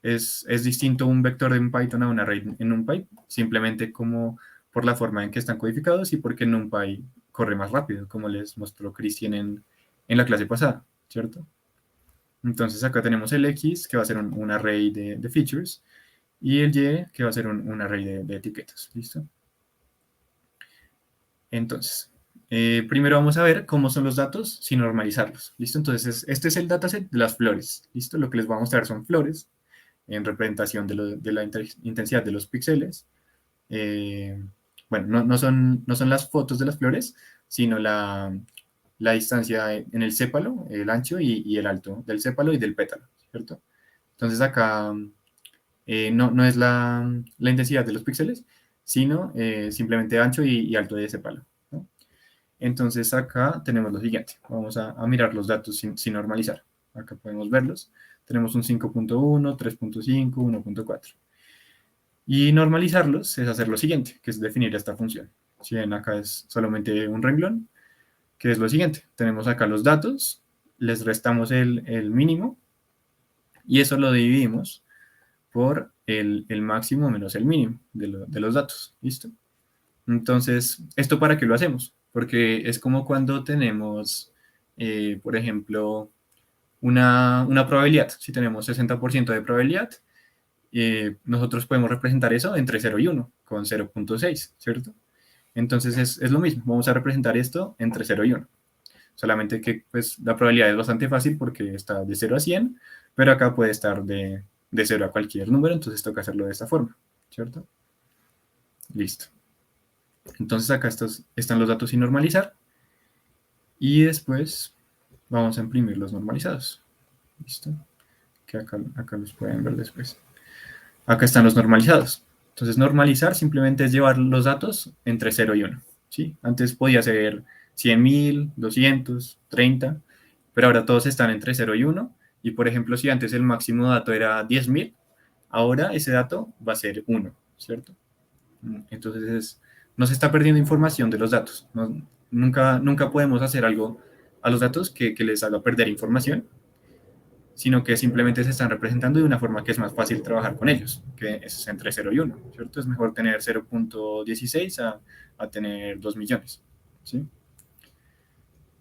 Es distinto un vector en Python a un array en NumPy, simplemente como por la forma en que están codificados y porque NumPy corre más rápido, como les mostró Cristian en la clase pasada, ¿cierto? Entonces acá tenemos el X, que va a ser un array de features, y el Y, que va a ser un array de etiquetas, ¿listo? Entonces, primero vamos a ver cómo son los datos sin normalizarlos, ¿listo? Entonces, este es el dataset de las flores, ¿listo? Lo que les voy a mostrar son flores en representación de la intensidad de los píxeles. Bueno, no son las fotos de las flores, sino la distancia en el sépalo, el ancho y el alto del sépalo y del pétalo, ¿cierto? Entonces acá no es la intensidad de los píxeles, sino simplemente ancho y alto de sépalo, ¿no? Entonces acá tenemos lo siguiente. Vamos a mirar los datos sin normalizar. Acá podemos verlos. Tenemos un 5.1, 3.5, 1.4. Y normalizarlos es hacer lo siguiente, que es definir esta función. Si ven, acá es solamente un renglón, que es lo siguiente. Tenemos acá los datos, les restamos el mínimo, y eso lo dividimos por el máximo menos el mínimo de los datos. ¿Listo? Entonces, ¿esto para qué lo hacemos? Porque es como cuando tenemos, por ejemplo, una probabilidad. Si tenemos 60% de probabilidad, nosotros podemos representar eso entre 0 y 1, con 0.6, ¿cierto? Entonces es lo mismo, vamos a representar esto entre 0 y 1. Solamente que pues, la probabilidad es bastante fácil porque está de 0 a 100, pero acá puede estar de 0 a cualquier número, entonces toca hacerlo de esta forma, ¿cierto? Listo. Entonces acá están los datos sin normalizar y después vamos a imprimir los normalizados. ¿Listo? Que acá los pueden ver después. Acá están los normalizados. Entonces normalizar simplemente es llevar los datos entre 0 y 1. ¿Sí? Antes podía ser 100.000, 200, 30, pero ahora todos están entre 0 y 1. Y por ejemplo, si antes el máximo dato era 10.000, ahora ese dato va a ser 1, ¿cierto? Entonces no se está perdiendo información de los datos. Nunca podemos hacer algo a los datos que les haga perder información, sino que simplemente se están representando de una forma que es más fácil trabajar con ellos, que es entre 0 y 1, ¿cierto? Es mejor tener 0.16 a tener 2 millones, ¿sí?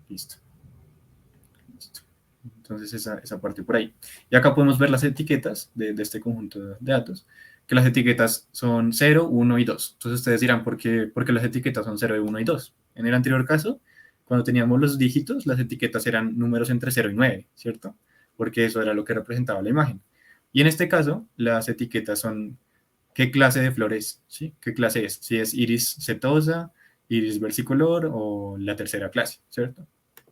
Listo. Entonces esa parte por ahí. Y acá podemos ver las etiquetas de este conjunto de datos, que las etiquetas son 0, 1 y 2. Entonces ustedes dirán, ¿por qué las etiquetas son 0, 1 y 2? En el anterior caso, cuando teníamos los dígitos, las etiquetas eran números entre 0 y 9, ¿cierto? Porque eso era lo que representaba la imagen. Y en este caso, las etiquetas son qué clase de flor es, ¿sí? ¿Qué clase es? Si es iris setosa, iris versicolor o la tercera clase, ¿cierto?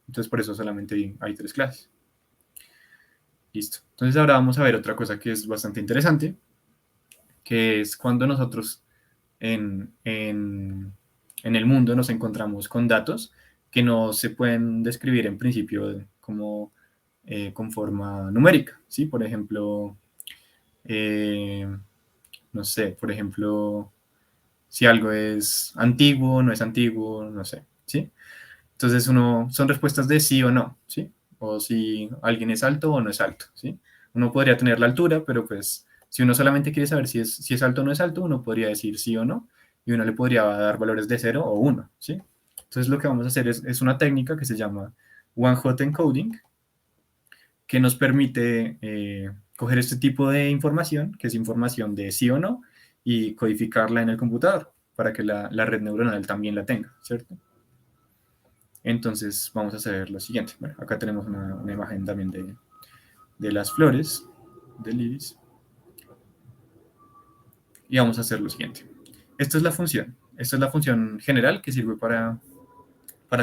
Entonces por eso solamente hay 3 clases. Listo. Entonces ahora vamos a ver otra cosa que es bastante interesante, que es cuando nosotros en el mundo nos encontramos con datos que no se pueden describir en principio como con forma numérica, ¿sí? Por ejemplo, no sé, por ejemplo, si algo es antiguo, no es antiguo, no sé, ¿sí? Entonces son respuestas de sí o no, ¿sí? O si alguien es alto o no es alto, ¿sí? Uno podría tener la altura, pero pues si uno solamente quiere saber si es alto o no es alto, uno podría decir sí o no, y uno le podría dar valores de 0 o 1, ¿sí? Entonces lo que vamos a hacer es una técnica que se llama One Hot Encoding, que nos permite coger este tipo de información, que es información de sí o no, y codificarla en el computador para que la red neuronal también la tenga, ¿cierto? Entonces vamos a hacer lo siguiente. Bueno, acá tenemos una imagen también de las flores, del iris, y vamos a hacer lo siguiente. Esta es la función. Esta es la función general que sirve para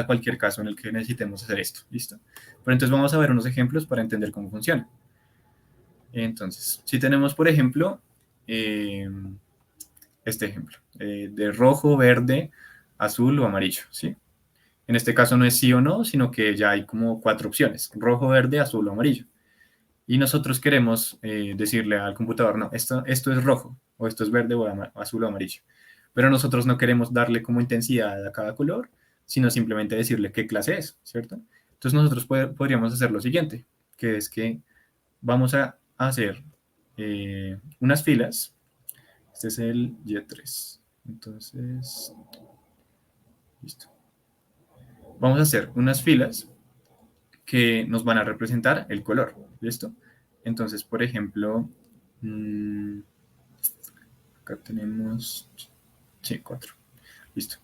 cualquier caso en el que necesitemos hacer esto. ¿Listo? Pero entonces vamos a ver unos ejemplos para entender cómo funciona. Entonces, si tenemos, por ejemplo, este ejemplo, de rojo, verde, azul o amarillo, ¿sí? En este caso no es sí o no, sino que ya hay como 4 opciones, rojo, verde, azul o amarillo. Y nosotros queremos decirle al computador, no, esto es rojo, o esto es verde, o azul o amarillo. Pero nosotros no queremos darle como intensidad a cada color, sino simplemente decirle qué clase es, ¿cierto? Entonces nosotros podríamos hacer lo siguiente, que es que vamos a hacer unas filas. Este es el Y3. Entonces, listo. Vamos a hacer unas filas que nos van a representar el color, ¿listo? Entonces, por ejemplo, acá tenemos, sí, 4, listo.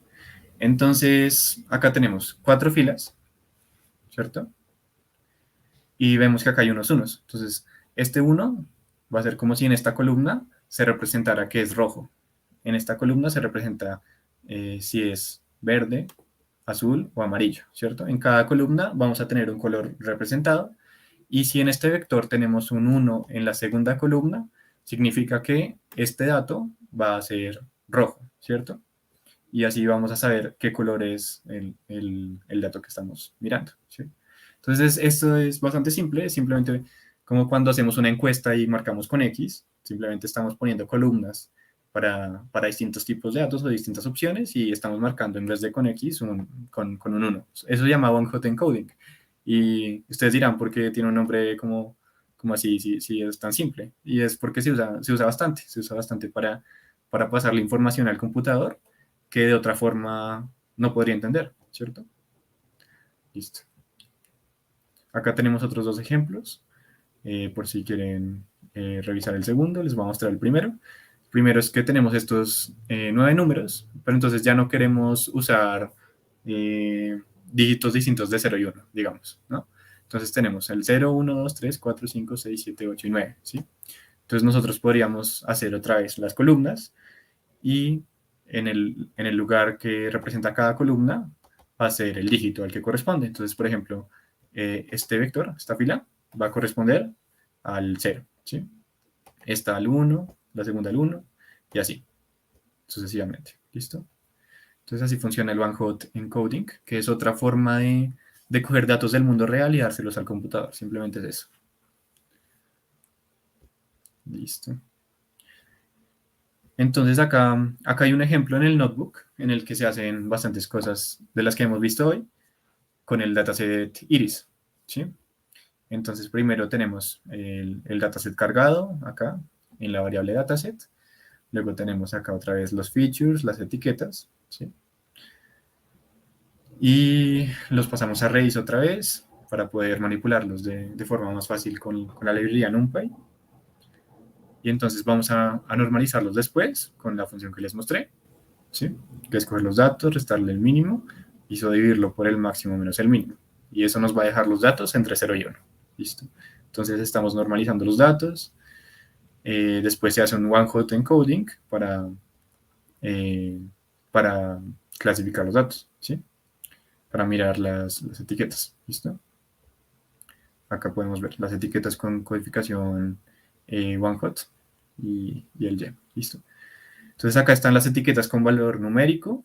Entonces, acá tenemos 4 filas, ¿cierto? Y vemos que acá hay unos unos. Entonces, este 1 va a ser como si en esta columna se representara que es rojo. En esta columna se representa si es verde, azul o amarillo, ¿cierto? En cada columna vamos a tener un color representado y si en este vector tenemos un 1 en la segunda columna, significa que este dato va a ser rojo, ¿cierto? Y así vamos a saber qué color es el dato que estamos mirando, ¿sí? Entonces, esto es bastante simple, es simplemente como cuando hacemos una encuesta y marcamos con X, simplemente estamos poniendo columnas para distintos tipos de datos o distintas opciones y estamos marcando en vez de con X con un 1. Eso se llama one-hot encoding. Y ustedes dirán, ¿por qué tiene un nombre como así si es tan simple? Y es porque se usa bastante para pasar la información al computador que de otra forma no podría entender, ¿cierto? Listo. Acá tenemos otros 2 ejemplos. Por si quieren revisar el segundo, les voy a mostrar el primero. Primero es que tenemos estos 9 números, pero entonces ya no queremos usar dígitos distintos de 0 y 1, digamos, ¿no? Entonces tenemos el 0, 1, 2, 3, 4, 5, 6, 7, 8 y 9, ¿sí? Entonces nosotros podríamos hacer otra vez las columnas y en el lugar que representa cada columna va a ser el dígito al que corresponde. Entonces, por ejemplo, este vector, esta fila, va a corresponder al 0, ¿sí? Esta al 1, la segunda al 1, y así, sucesivamente. ¿Listo? Entonces así funciona el one-hot encoding, que es otra forma de coger datos del mundo real y dárselos al computador. Simplemente es eso. Listo. Entonces acá hay un ejemplo en el notebook en el que se hacen bastantes cosas de las que hemos visto hoy con el dataset Iris, ¿sí? Entonces primero tenemos el dataset cargado acá en la variable dataset. Luego tenemos acá otra vez los features, las etiquetas, ¿sí? Y los pasamos a Redis otra vez para poder manipularlos de forma más fácil con la librería NumPy. Y entonces vamos a normalizarlos después con la función que les mostré, ¿sí? Que es coger los datos, restarle el mínimo y subdividirlo por el máximo menos el mínimo. Y eso nos va a dejar los datos entre 0 y 1. ¿Listo? Entonces estamos normalizando los datos. Después se hace un one-hot encoding para clasificar los datos, ¿sí? Para mirar las etiquetas. ¿Listo? Acá podemos ver las etiquetas con codificación one-hot y el Y. ¿Listo? Entonces acá están las etiquetas con valor numérico,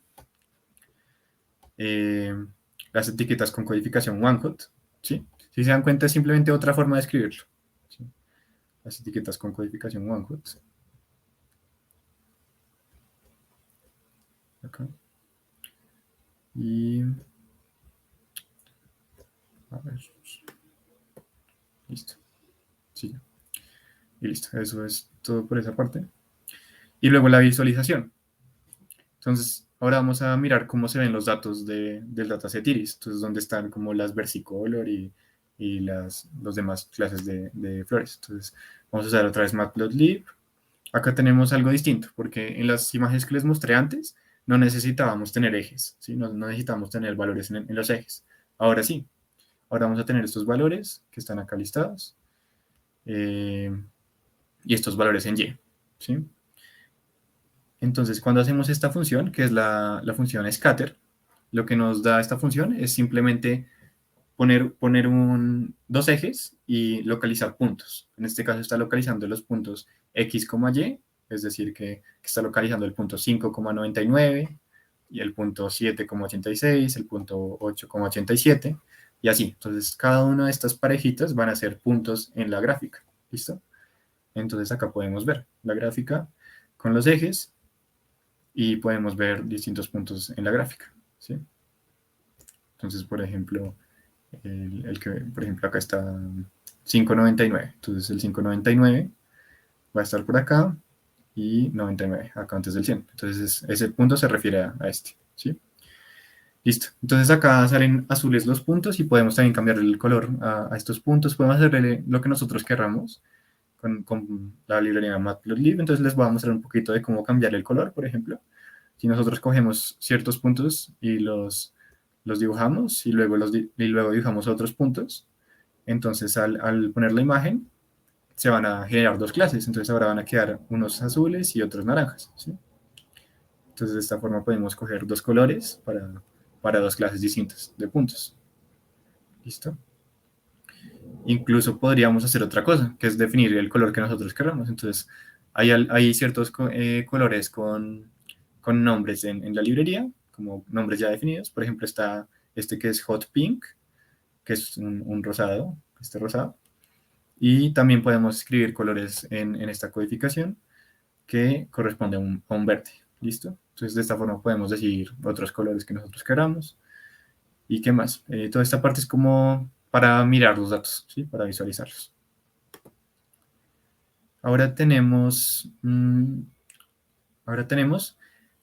las etiquetas con codificación one-hot, ¿sí? Si se dan cuenta es simplemente otra forma de escribirlo, ¿sí? Las etiquetas con codificación one-hot. Acá. Y a ver, listo. Sí, y listo. Eso es todo por esa parte. Y luego la visualización. Entonces, ahora vamos a mirar cómo se ven los datos del dataset Iris. Entonces, dónde están como las versicolor y los demás clases de flores. Entonces, vamos a usar otra vez Matplotlib. Acá tenemos algo distinto, porque en las imágenes que les mostré antes, no necesitábamos tener ejes, ¿sí? No necesitamos tener valores en los ejes. Ahora sí. Ahora vamos a tener estos valores que están acá listados. Y estos valores en Y, ¿sí? Entonces, cuando hacemos esta función, que es la función scatter, lo que nos da esta función es simplemente poner dos ejes y localizar puntos. En este caso está localizando los puntos x, y, es decir, que está localizando el punto 5,99 y el punto 7,86, el punto 8,87 y así. Entonces, cada una de estas parejitas van a ser puntos en la gráfica. ¿Listo? Entonces, acá podemos ver la gráfica con los ejes y podemos ver distintos puntos en la gráfica, ¿sí? Entonces, por ejemplo, por ejemplo, acá está 5,99. Entonces, el 5,99 va a estar por acá y 99, acá antes del 100. Entonces, ese punto se refiere a este, ¿sí? Listo. Entonces, acá salen azules los puntos y podemos también cambiar el color a estos puntos. Podemos hacerle lo que nosotros querramos con la librería Matplotlib. Entonces, les voy a mostrar un poquito de cómo cambiar el color, por ejemplo. Si nosotros cogemos ciertos puntos y los dibujamos y luego dibujamos otros puntos, entonces al poner la imagen se van a generar dos clases. Entonces ahora van a quedar unos azules y otros naranjas, ¿sí? Entonces de esta forma podemos coger dos colores para dos clases distintas de puntos. ¿Listo? Incluso podríamos hacer otra cosa, que es definir el color que nosotros queramos. Entonces hay ciertos colores con nombres en la librería, como nombres ya definidos. Por ejemplo, está este que es Hot Pink, que es un rosado, este rosado. Y también podemos escribir colores en esta codificación que corresponde a un verde. ¿Listo? Entonces, de esta forma podemos decidir otros colores que nosotros queramos. ¿Y qué más? Toda esta parte es como para mirar los datos, ¿sí? Para visualizarlos. Ahora tenemos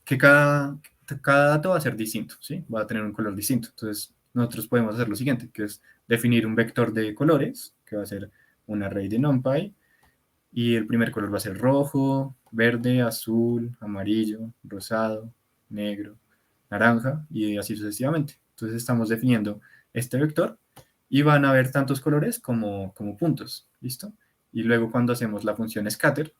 que cada dato va a ser distinto, ¿sí? Va a tener un color distinto. Entonces, nosotros podemos hacer lo siguiente, que es definir un vector de colores, que va a ser un array de NumPy, y el primer color va a ser rojo, verde, azul, amarillo, rosado, negro, naranja, y así sucesivamente. Entonces, estamos definiendo este vector, y van a haber tantos colores como puntos, ¿listo? Y luego cuando hacemos la función scatter,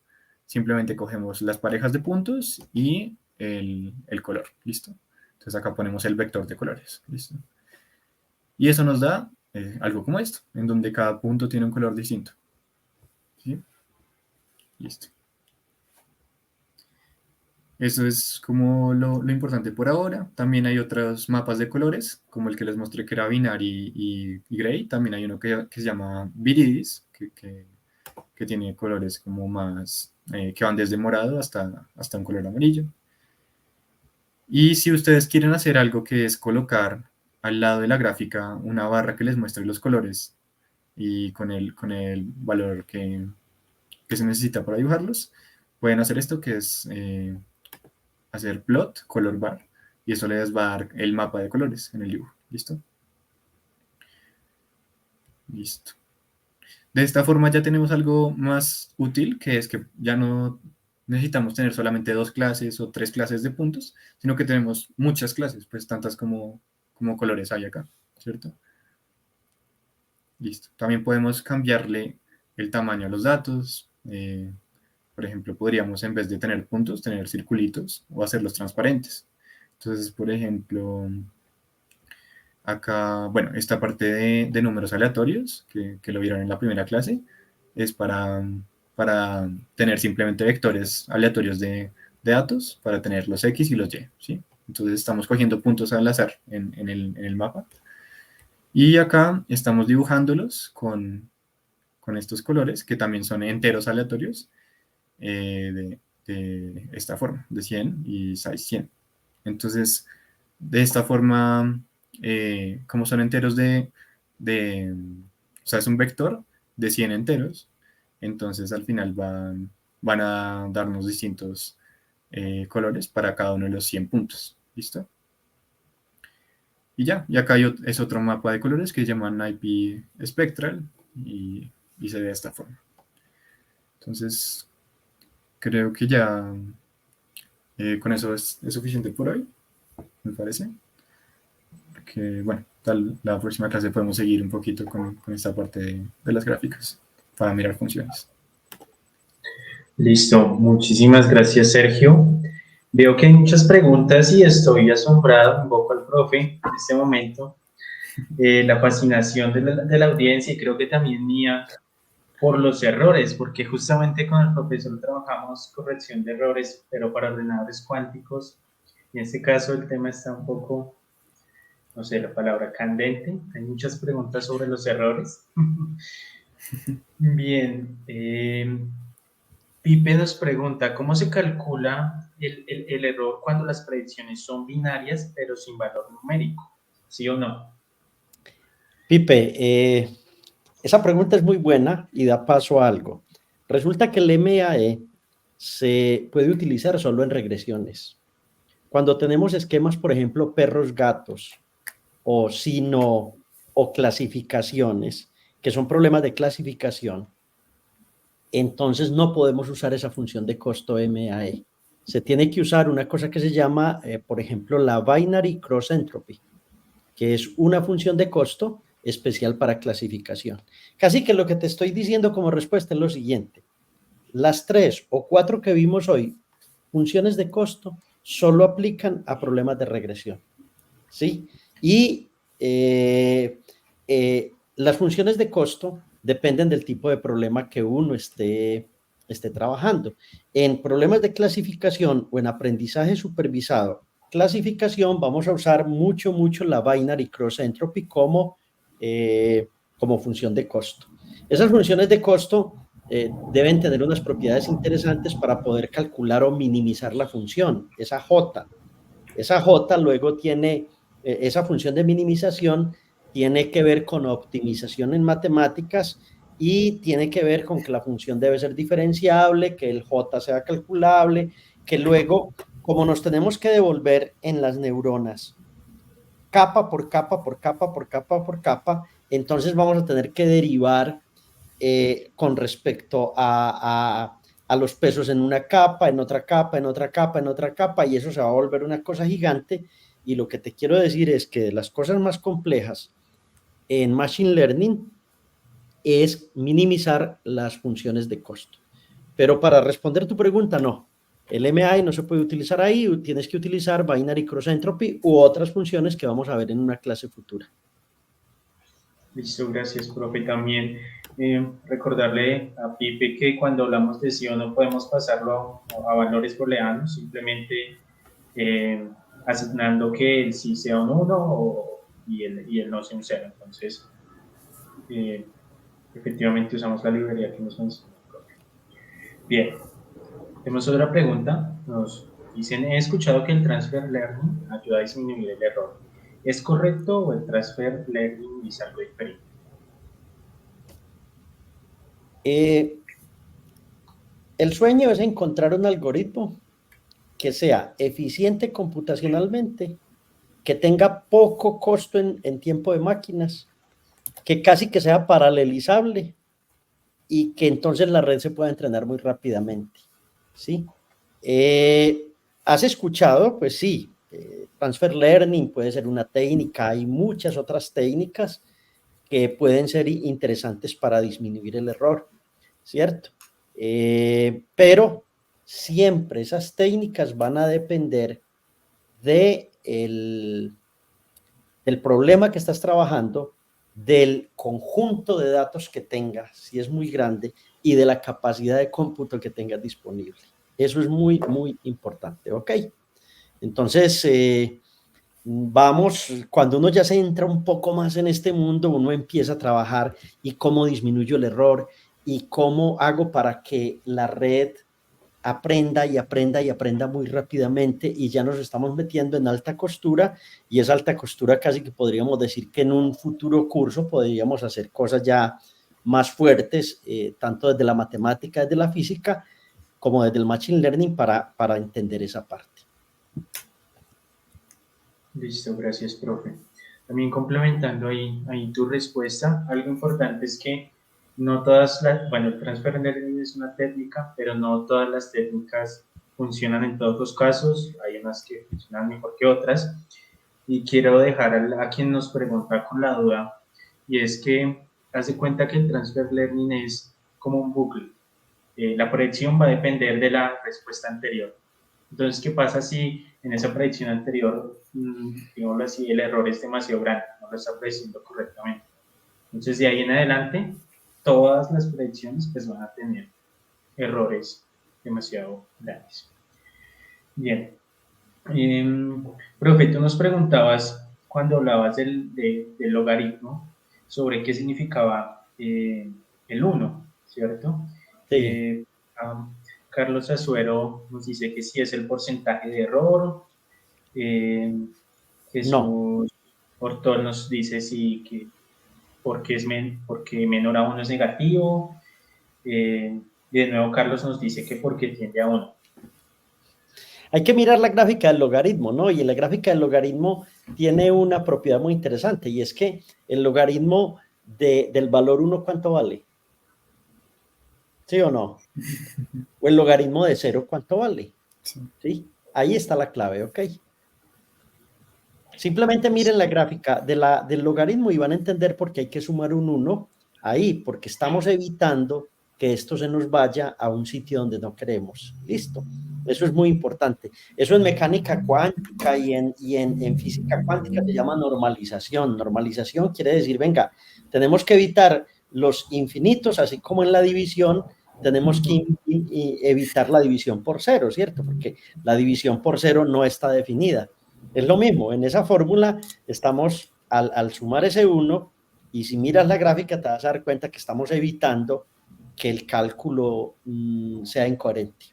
simplemente cogemos las parejas de puntos y el color, ¿listo? Entonces acá ponemos el vector de colores, ¿listo? Y eso nos da algo como esto, en donde cada punto tiene un color distinto, ¿sí? Listo. Eso es como lo importante por ahora. También hay otros mapas de colores, como el que les mostré que era Binary y Gray. También hay uno que se llama Viridis, que tiene colores como más, que van desde morado hasta un color amarillo. Y si ustedes quieren hacer algo que es colocar al lado de la gráfica una barra que les muestre los colores y con el valor que se necesita para dibujarlos, pueden hacer esto que es hacer plot, color bar, y eso les va a dar el mapa de colores en el dibujo. ¿Listo? Listo. De esta forma ya tenemos algo más útil, que es que ya no necesitamos tener solamente 2 clases o 3 clases de puntos, sino que tenemos muchas clases, pues tantas como colores hay acá, ¿cierto? Listo. También podemos cambiarle el tamaño a los datos. Por ejemplo, podríamos en vez de tener puntos, tener circulitos o hacerlos transparentes. Entonces, por ejemplo, acá, bueno, esta parte de números aleatorios, que lo vieron en la primera clase, es para tener simplemente vectores aleatorios de de datos para tener los X y los Y, ¿sí? Entonces estamos cogiendo puntos al azar en el mapa. Y acá estamos dibujándolos con estos colores, que también son enteros aleatorios, de esta forma, de 100 y size 100. Entonces, de esta forma, como son enteros o sea, es un vector de 100 enteros, entonces al final van a darnos distintos colores para cada uno de los 100 puntos. ¿Listo? Y ya, y acá es otro mapa de colores que se llama IP Spectral y se ve de esta forma. Entonces, creo que ya con eso es suficiente por hoy, me parece. Que bueno, la próxima clase podemos seguir un poquito con esta parte de las gráficas para mirar funciones. Listo, muchísimas gracias, Sergio. Veo que hay muchas preguntas y estoy asombrado un poco al profe en este momento. La fascinación de la audiencia y creo que también mía por los errores, porque justamente con el profesor trabajamos corrección de errores, pero para ordenadores cuánticos. En este caso el tema está un poco, no sé, la palabra candente. Hay muchas preguntas sobre los errores. Bien, Pipe nos pregunta, ¿cómo se calcula el error cuando las predicciones son binarias pero sin valor numérico? ¿Sí o no? Pipe, esa pregunta es muy buena y da paso a algo. Resulta que el MAE se puede utilizar solo en regresiones. Cuando tenemos esquemas, por ejemplo, perros, gatos, o sino, o clasificaciones, que son problemas de clasificación, entonces no podemos usar esa función de costo MAE. Se tiene que usar una cosa que se llama, por ejemplo, la Binary Cross Entropy, que es una función de costo especial para clasificación. Casi que lo que te estoy diciendo como respuesta es lo siguiente. Las 3 o 4 que vimos hoy, funciones de costo, solo aplican a problemas de regresión, ¿sí? Y las funciones de costo dependen del tipo de problema que uno esté trabajando. En problemas de clasificación o en aprendizaje supervisado, clasificación, vamos a usar mucho la binary cross entropy como función de costo. Esas funciones de costo deben tener unas propiedades interesantes para poder calcular o minimizar la función, esa J. Esa J luego tiene, esa función de minimización tiene que ver con optimización en matemáticas y tiene que ver con que la función debe ser diferenciable, que el J sea calculable, que luego, como nos tenemos que devolver en las neuronas, capa por capa, por capa, por capa, por capa, entonces vamos a tener que derivar con respecto a los pesos en una capa, en otra capa, en otra capa, en otra capa, y eso se va a volver una cosa gigante. Y lo que te quiero decir es que las cosas más complejas en Machine Learning es minimizar las funciones de costo. Pero para responder tu pregunta, no. El MAE no se puede utilizar ahí, tienes que utilizar Binary Cross Entropy u otras funciones que vamos a ver en una clase futura. Listo, gracias, profe. También recordarle a Pipe que cuando hablamos de sí o no podemos pasarlo a valores booleanos, simplemente asignando que el sí sea un 1 y el no sea un 0. Entonces, efectivamente usamos la librería que nos menciona el profe. Bien, tenemos otra pregunta. Nos dicen, he escuchado que el Transfer Learning ayuda a disminuir el error. ¿Es correcto o el Transfer Learning es algo diferente? El sueño es encontrar un algoritmo que sea eficiente computacionalmente, que tenga poco costo en tiempo de máquinas, que casi que sea paralelizable y que entonces la red se pueda entrenar muy rápidamente, ¿sí? ¿Has escuchado? Pues sí, Transfer Learning puede ser una técnica, hay muchas otras técnicas que pueden ser interesantes para disminuir el error, ¿cierto? Pero siempre esas técnicas van a depender del problema que estás trabajando, del conjunto de datos que tengas, si es muy grande, y de la capacidad de cómputo que tengas disponible. Eso es muy, muy importante, ¿ok? Entonces, vamos, cuando uno ya se entra un poco más en este mundo, uno empieza a trabajar y cómo disminuyo el error y cómo hago para que la red aprenda y aprenda y aprenda muy rápidamente, y ya nos estamos metiendo en alta costura, y esa alta costura casi que podríamos decir que en un futuro curso podríamos hacer cosas ya más fuertes, tanto desde la matemática, desde la física, como desde el machine learning para entender esa parte. Listo, gracias, profe. También complementando ahí tu respuesta, algo importante es que no todas las, bueno, el transfer learning es una técnica, pero no todas las técnicas funcionan en todos los casos, hay unas que funcionan mejor que otras, y quiero dejar a quien nos pregunta con la duda, y es que hace cuenta que el transfer learning es como un bucle. La predicción va a depender de la respuesta anterior. Entonces, ¿qué pasa si en esa predicción anterior, digámoslo así, el error es demasiado grande, no lo está prediciendo correctamente? Entonces, de ahí en adelante, todas las predicciones pues, van a tener errores demasiado grandes. Bien. Profe, tú nos preguntabas cuando hablabas del logaritmo sobre qué significaba el 1, ¿cierto? Sí. Carlos Azuero nos dice que sí es el porcentaje de error. Jesús No. Ortol nos dice sí que porque menor a 1 es negativo. Y de nuevo Carlos nos dice que porque tiende a 1. Hay que mirar la gráfica del logaritmo, ¿no? Y la gráfica del logaritmo tiene una propiedad muy interesante, y es que el logaritmo del valor 1, ¿cuánto vale? ¿Sí o no? O el logaritmo de 0, ¿cuánto vale? ¿Sí? Ahí está la clave, ¿ok? Simplemente miren la gráfica del logaritmo y van a entender por qué hay que sumar un 1 ahí, porque estamos evitando que esto se nos vaya a un sitio donde no queremos. Listo. Eso es muy importante. Eso en mecánica cuántica y en física cuántica se llama normalización. Normalización quiere decir, venga, tenemos que evitar los infinitos, así como en la división, tenemos que evitar la división por 0, ¿cierto? Porque la división por 0 no está definida. Es lo mismo, en esa fórmula estamos al sumar ese 1, y si miras la gráfica te vas a dar cuenta que estamos evitando que el cálculo sea incoherente.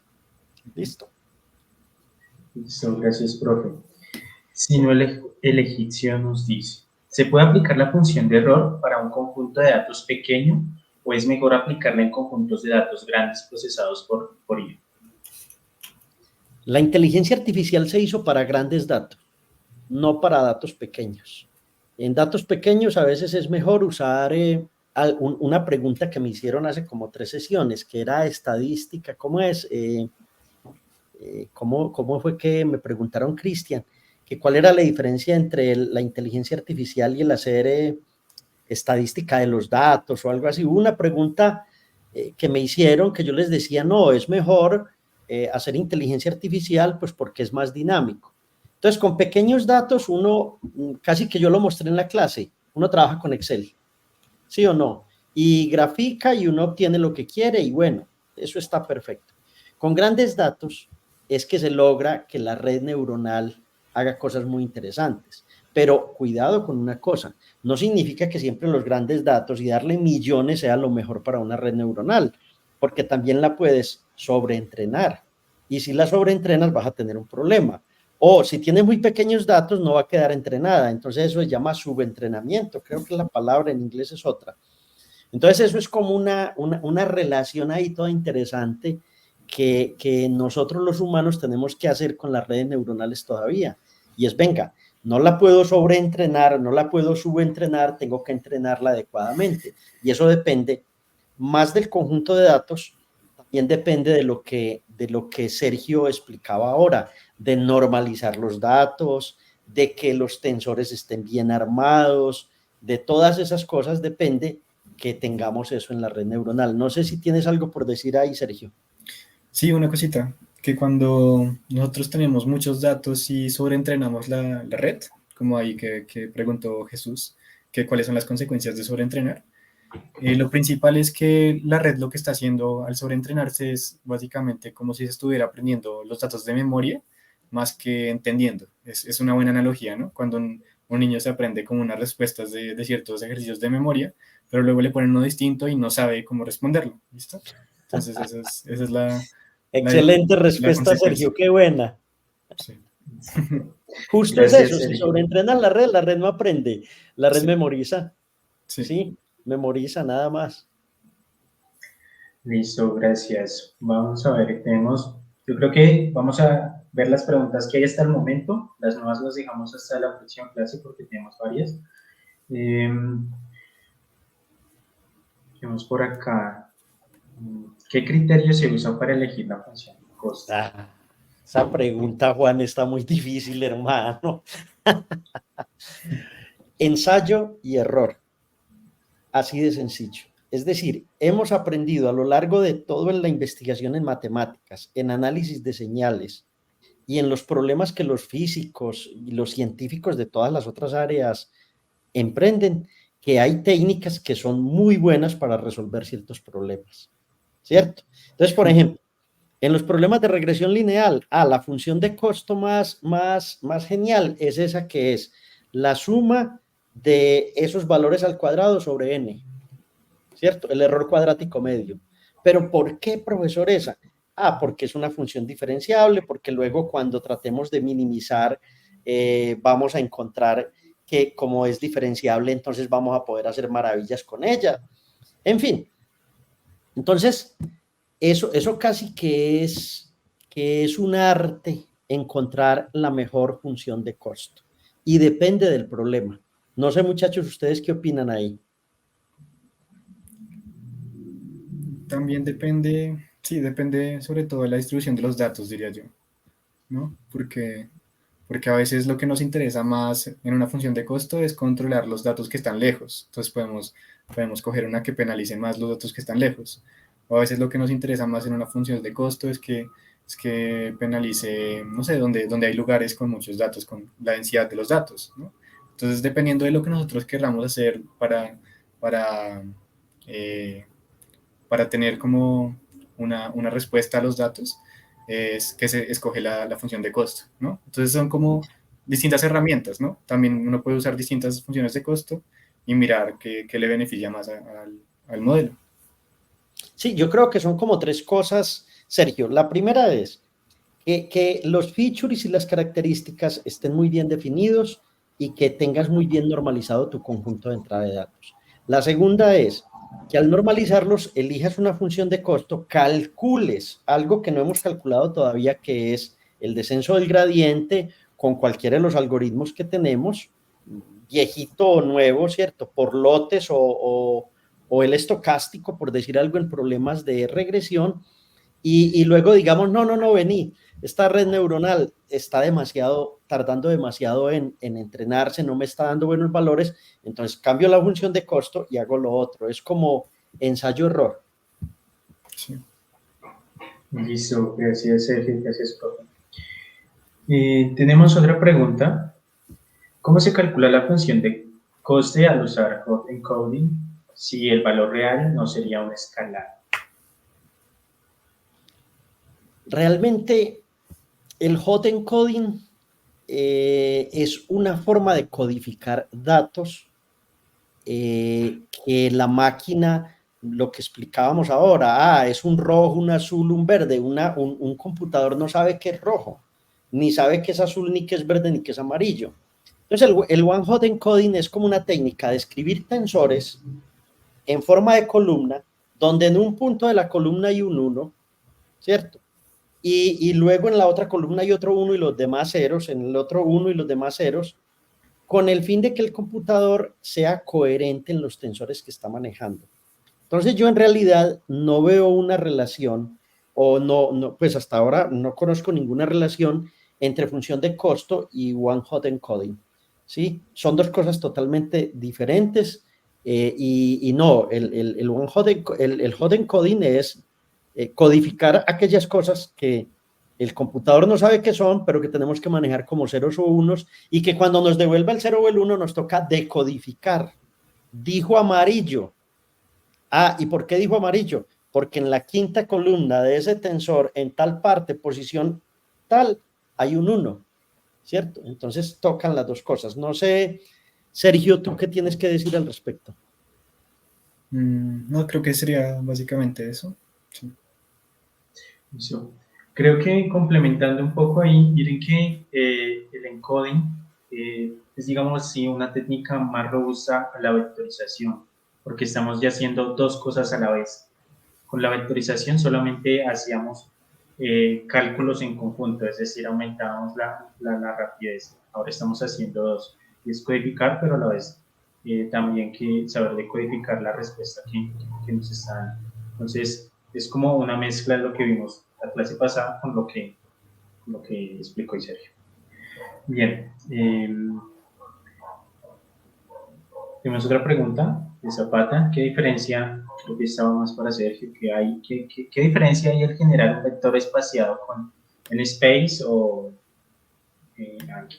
Listo. Listo, gracias, profe. Si no, el egipcio nos dice, ¿se puede aplicar la función de error para un conjunto de datos pequeño o es mejor aplicarla en conjuntos de datos grandes procesados por IA? La inteligencia artificial se hizo para grandes datos, no para datos pequeños. En datos pequeños a veces es mejor usar una pregunta que me hicieron hace como 3 sesiones, que era estadística. ¿Cómo es? ¿Cómo fue que me preguntaron, Cristian, que cuál era la diferencia entre la inteligencia artificial y el hacer estadística de los datos o algo así? Hubo una pregunta que me hicieron que yo les decía, no, es mejor hacer inteligencia artificial pues porque es más dinámico. Entonces, con pequeños datos, uno, casi que yo lo mostré en la clase, uno trabaja con Excel, ¿sí o no? Y grafica y uno obtiene lo que quiere y bueno, eso está perfecto. Con grandes datos es que se logra que la red neuronal haga cosas muy interesantes. Pero cuidado con una cosa, no significa que siempre los grandes datos y darle millones sea lo mejor para una red neuronal, porque también la puedes sobreentrenar. Y si la sobreentrenas vas a tener un problema. O si tienes muy pequeños datos no va a quedar entrenada. Entonces eso se llama subentrenamiento. Creo que la palabra en inglés es otra. Entonces eso es como una relación ahí toda interesante que nosotros los humanos tenemos que hacer con las redes neuronales todavía. Y es, venga, no la puedo sobreentrenar, no la puedo subentrenar, tengo que entrenarla adecuadamente. Y eso depende más del conjunto de datos, también depende de lo que Sergio explicaba ahora, de normalizar los datos, de que los tensores estén bien armados, de todas esas cosas depende que tengamos eso en la red neuronal. No sé si tienes algo por decir ahí, Sergio. Sí, una cosita, que cuando nosotros tenemos muchos datos y sobreentrenamos la red, como ahí que preguntó Jesús, que cuáles son las consecuencias de sobreentrenar, Lo principal es que la red lo que está haciendo al sobreentrenarse es básicamente como si se estuviera aprendiendo los datos de memoria más que entendiendo. Es una buena analogía, ¿no? Cuando un niño se aprende como unas respuestas de ciertos ejercicios de memoria, pero luego le ponen uno distinto y no sabe cómo responderlo, ¿listo? Entonces esa es Excelente la respuesta, consecuencia. Sergio, qué buena. Sí. Justo es Gracias, eso, si Sergio. sobreentrenan la red no aprende, la red Sí, memoriza, sí. ¿sí? Memoriza nada más. Listo, gracias. Vamos a ver, yo creo que vamos a ver las preguntas que hay hasta el momento. Las nuevas las dejamos hasta la próxima clase porque tenemos varias. Vamos por acá. ¿Qué criterio se usa para elegir la función de costo? Esa pregunta, Juan, está muy difícil, hermano. Ensayo y error. Así de sencillo. Es decir, hemos aprendido a lo largo de toda la investigación en matemáticas, en análisis de señales y en los problemas que los físicos y los científicos de todas las otras áreas emprenden, que hay técnicas que son muy buenas para resolver ciertos problemas, ¿cierto? Entonces, por ejemplo, en los problemas de regresión lineal, la función de costo más genial es esa que es la suma de esos valores al cuadrado sobre n, ¿cierto? El error cuadrático medio. ¿Pero por qué, profesor, esa? Porque es una función diferenciable, porque luego cuando tratemos de minimizar, vamos a encontrar que como es diferenciable, entonces vamos a poder hacer maravillas con ella. En fin, entonces, eso casi que es un arte encontrar la mejor función de costo. Y depende del problema. No sé, muchachos, ¿ustedes qué opinan ahí? También depende, sí, depende sobre todo de la distribución de los datos, diría yo, ¿no? Porque a veces lo que nos interesa más en una función de costo es controlar los datos que están lejos. Entonces podemos coger una que penalice más los datos que están lejos. O a veces lo que nos interesa más en una función de costo es que penalice, no sé, donde hay lugares con muchos datos, con la densidad de los datos, ¿no? Entonces, dependiendo de lo que nosotros queramos hacer para, eh, para tener como una respuesta a los datos, es que se escoge la función de costo, ¿no? Entonces son como distintas herramientas, ¿no? También uno puede usar distintas funciones de costo y mirar qué le beneficia más al modelo. Sí, yo creo que son como tres cosas, Sergio. La primera es que los features y las características estén muy bien definidos y que tengas muy bien normalizado tu conjunto de entrada de datos. La segunda es que al normalizarlos, elijas una función de costo, calcules algo que no hemos calculado todavía, que es el descenso del gradiente con cualquiera de los algoritmos que tenemos, viejito o nuevo, ¿cierto? Por lotes o el estocástico, por decir algo, en problemas de regresión, y luego digamos, no, vení, esta red neuronal está tardando demasiado en entrenarse, no me está dando buenos valores, entonces cambio la función de costo y hago lo otro. Es como ensayo-error. Sí. Listo, gracias, Sergio, gracias, profe. Tenemos otra pregunta. ¿Cómo se calcula la función de coste al usar hot encoding si el valor real no sería un escalar? Realmente el hot encoding es una forma de codificar datos que la máquina, lo que explicábamos ahora, es un rojo, un azul, un verde, un computador no sabe qué es rojo, ni sabe qué es azul, ni qué es verde, ni qué es amarillo. Entonces el one hot encoding es como una técnica de escribir tensores en forma de columna, donde en un punto de la columna hay un 1, ¿cierto? Y luego en la otra columna hay otro 1 y los demás ceros, en el otro 1 y los demás ceros, con el fin de que el computador sea coherente en los tensores que está manejando. Entonces yo en realidad no veo una relación, o no, pues hasta ahora no conozco ninguna relación entre función de costo y one hot encoding, ¿sí? Son dos cosas totalmente diferentes, y no, el hot encoding es codificar aquellas cosas que el computador no sabe qué son, pero que tenemos que manejar como ceros o unos, y que cuando nos devuelva el 0 o el 1 nos toca decodificar. Dijo amarillo, Ah, ¿y por qué dijo amarillo? Porque en la quinta columna de ese tensor, en tal parte, posición tal, hay un 1, ¿cierto? Entonces tocan las dos cosas. No sé, Sergio, ¿tú qué tienes que decir al respecto? No, creo que sería básicamente eso. Sí. Listo. Creo que complementando un poco ahí, miren que el encoding es, digamos, sí, una técnica más robusta a la vectorización, porque estamos ya haciendo dos cosas a la vez. Con la vectorización solamente hacíamos cálculos en conjunto, es decir, aumentábamos la rapidez. Ahora estamos haciendo dos, y es codificar, pero a la vez también que saber decodificar la respuesta que nos está dando. Entonces, es como una mezcla de lo que vimos la clase pasada con lo que explicó Sergio. Bien, tenemos otra pregunta de Zapata. ¿Qué diferencia, creo que estaba más para Sergio, qué diferencia hay al generar un vector espaciado con en space o aquí?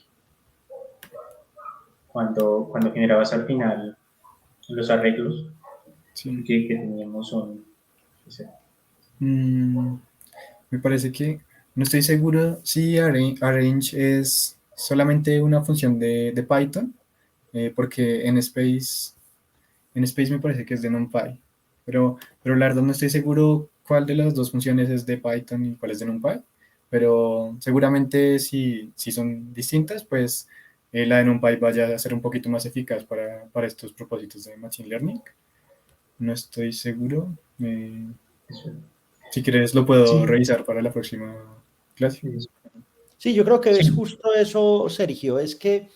Cuando generabas al final los arreglos Sí. que teníamos son... Mm, Me parece que no estoy seguro si arrange es solamente una función de Python, porque en Space me parece que es de NumPy, pero la verdad no estoy seguro cuál de las dos funciones es de Python y cuál es de NumPy, pero seguramente si son distintas, pues la de NumPy vaya a ser un poquito más eficaz para estos propósitos de Machine Learning. No estoy seguro. Si quieres, lo puedo Sí, revisar para la próxima clase. Sí, yo creo que es sí, justo eso, Sergio, es que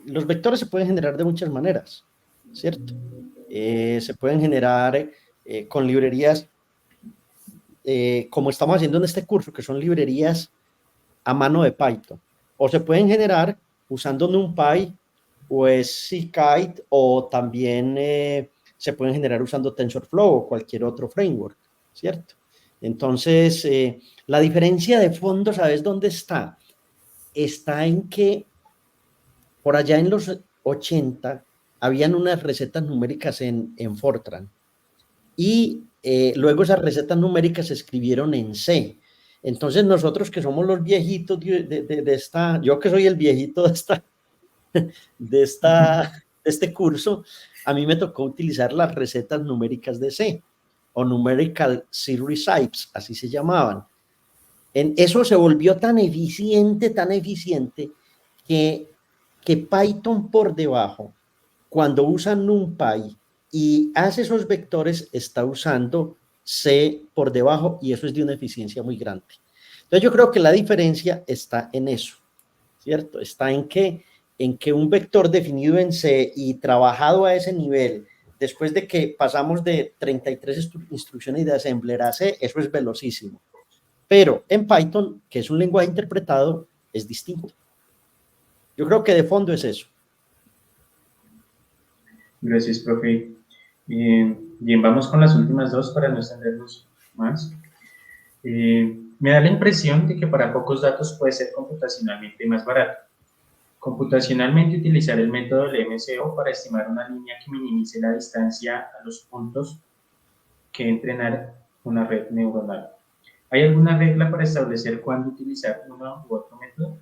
los vectores se pueden generar de muchas maneras, ¿cierto? Se pueden generar con librerías, como estamos haciendo en este curso, que son librerías a mano de Python, o se pueden generar usando NumPy o SciKite, o también se pueden generar usando TensorFlow o cualquier otro framework, ¿cierto? Entonces, la diferencia de fondo, ¿sabes dónde está? Está en que por allá en los 80 habían unas recetas numéricas en Fortran y luego esas recetas numéricas se escribieron en C. Entonces nosotros que somos los viejitos de esta, yo que soy el viejito de este curso, a mí me tocó utilizar las recetas numéricas de C o Numerical Series Types, así se llamaban. Eso se volvió tan eficiente que, que Python por debajo, cuando usa NumPy y hace esos vectores, está usando C por debajo y eso es de una eficiencia muy grande. Entonces yo creo que la diferencia está en eso, ¿cierto? Está en que un vector definido en C y trabajado a ese nivel, después de que pasamos de 33 instrucciones de assembler a C, eso es velocísimo. Pero en Python, que es un lenguaje interpretado, es distinto. Yo creo que de fondo es eso. gracias, profe. Bien, vamos con las últimas dos para no extendernos más. Me da la impresión de que para pocos datos puede ser computacionalmente más barato. Computacionalmente, utilizar el método del MCO para estimar una línea que minimice la distancia a los puntos que entrenar una red neuronal. ¿Hay alguna regla para establecer cuándo utilizar uno u otro método?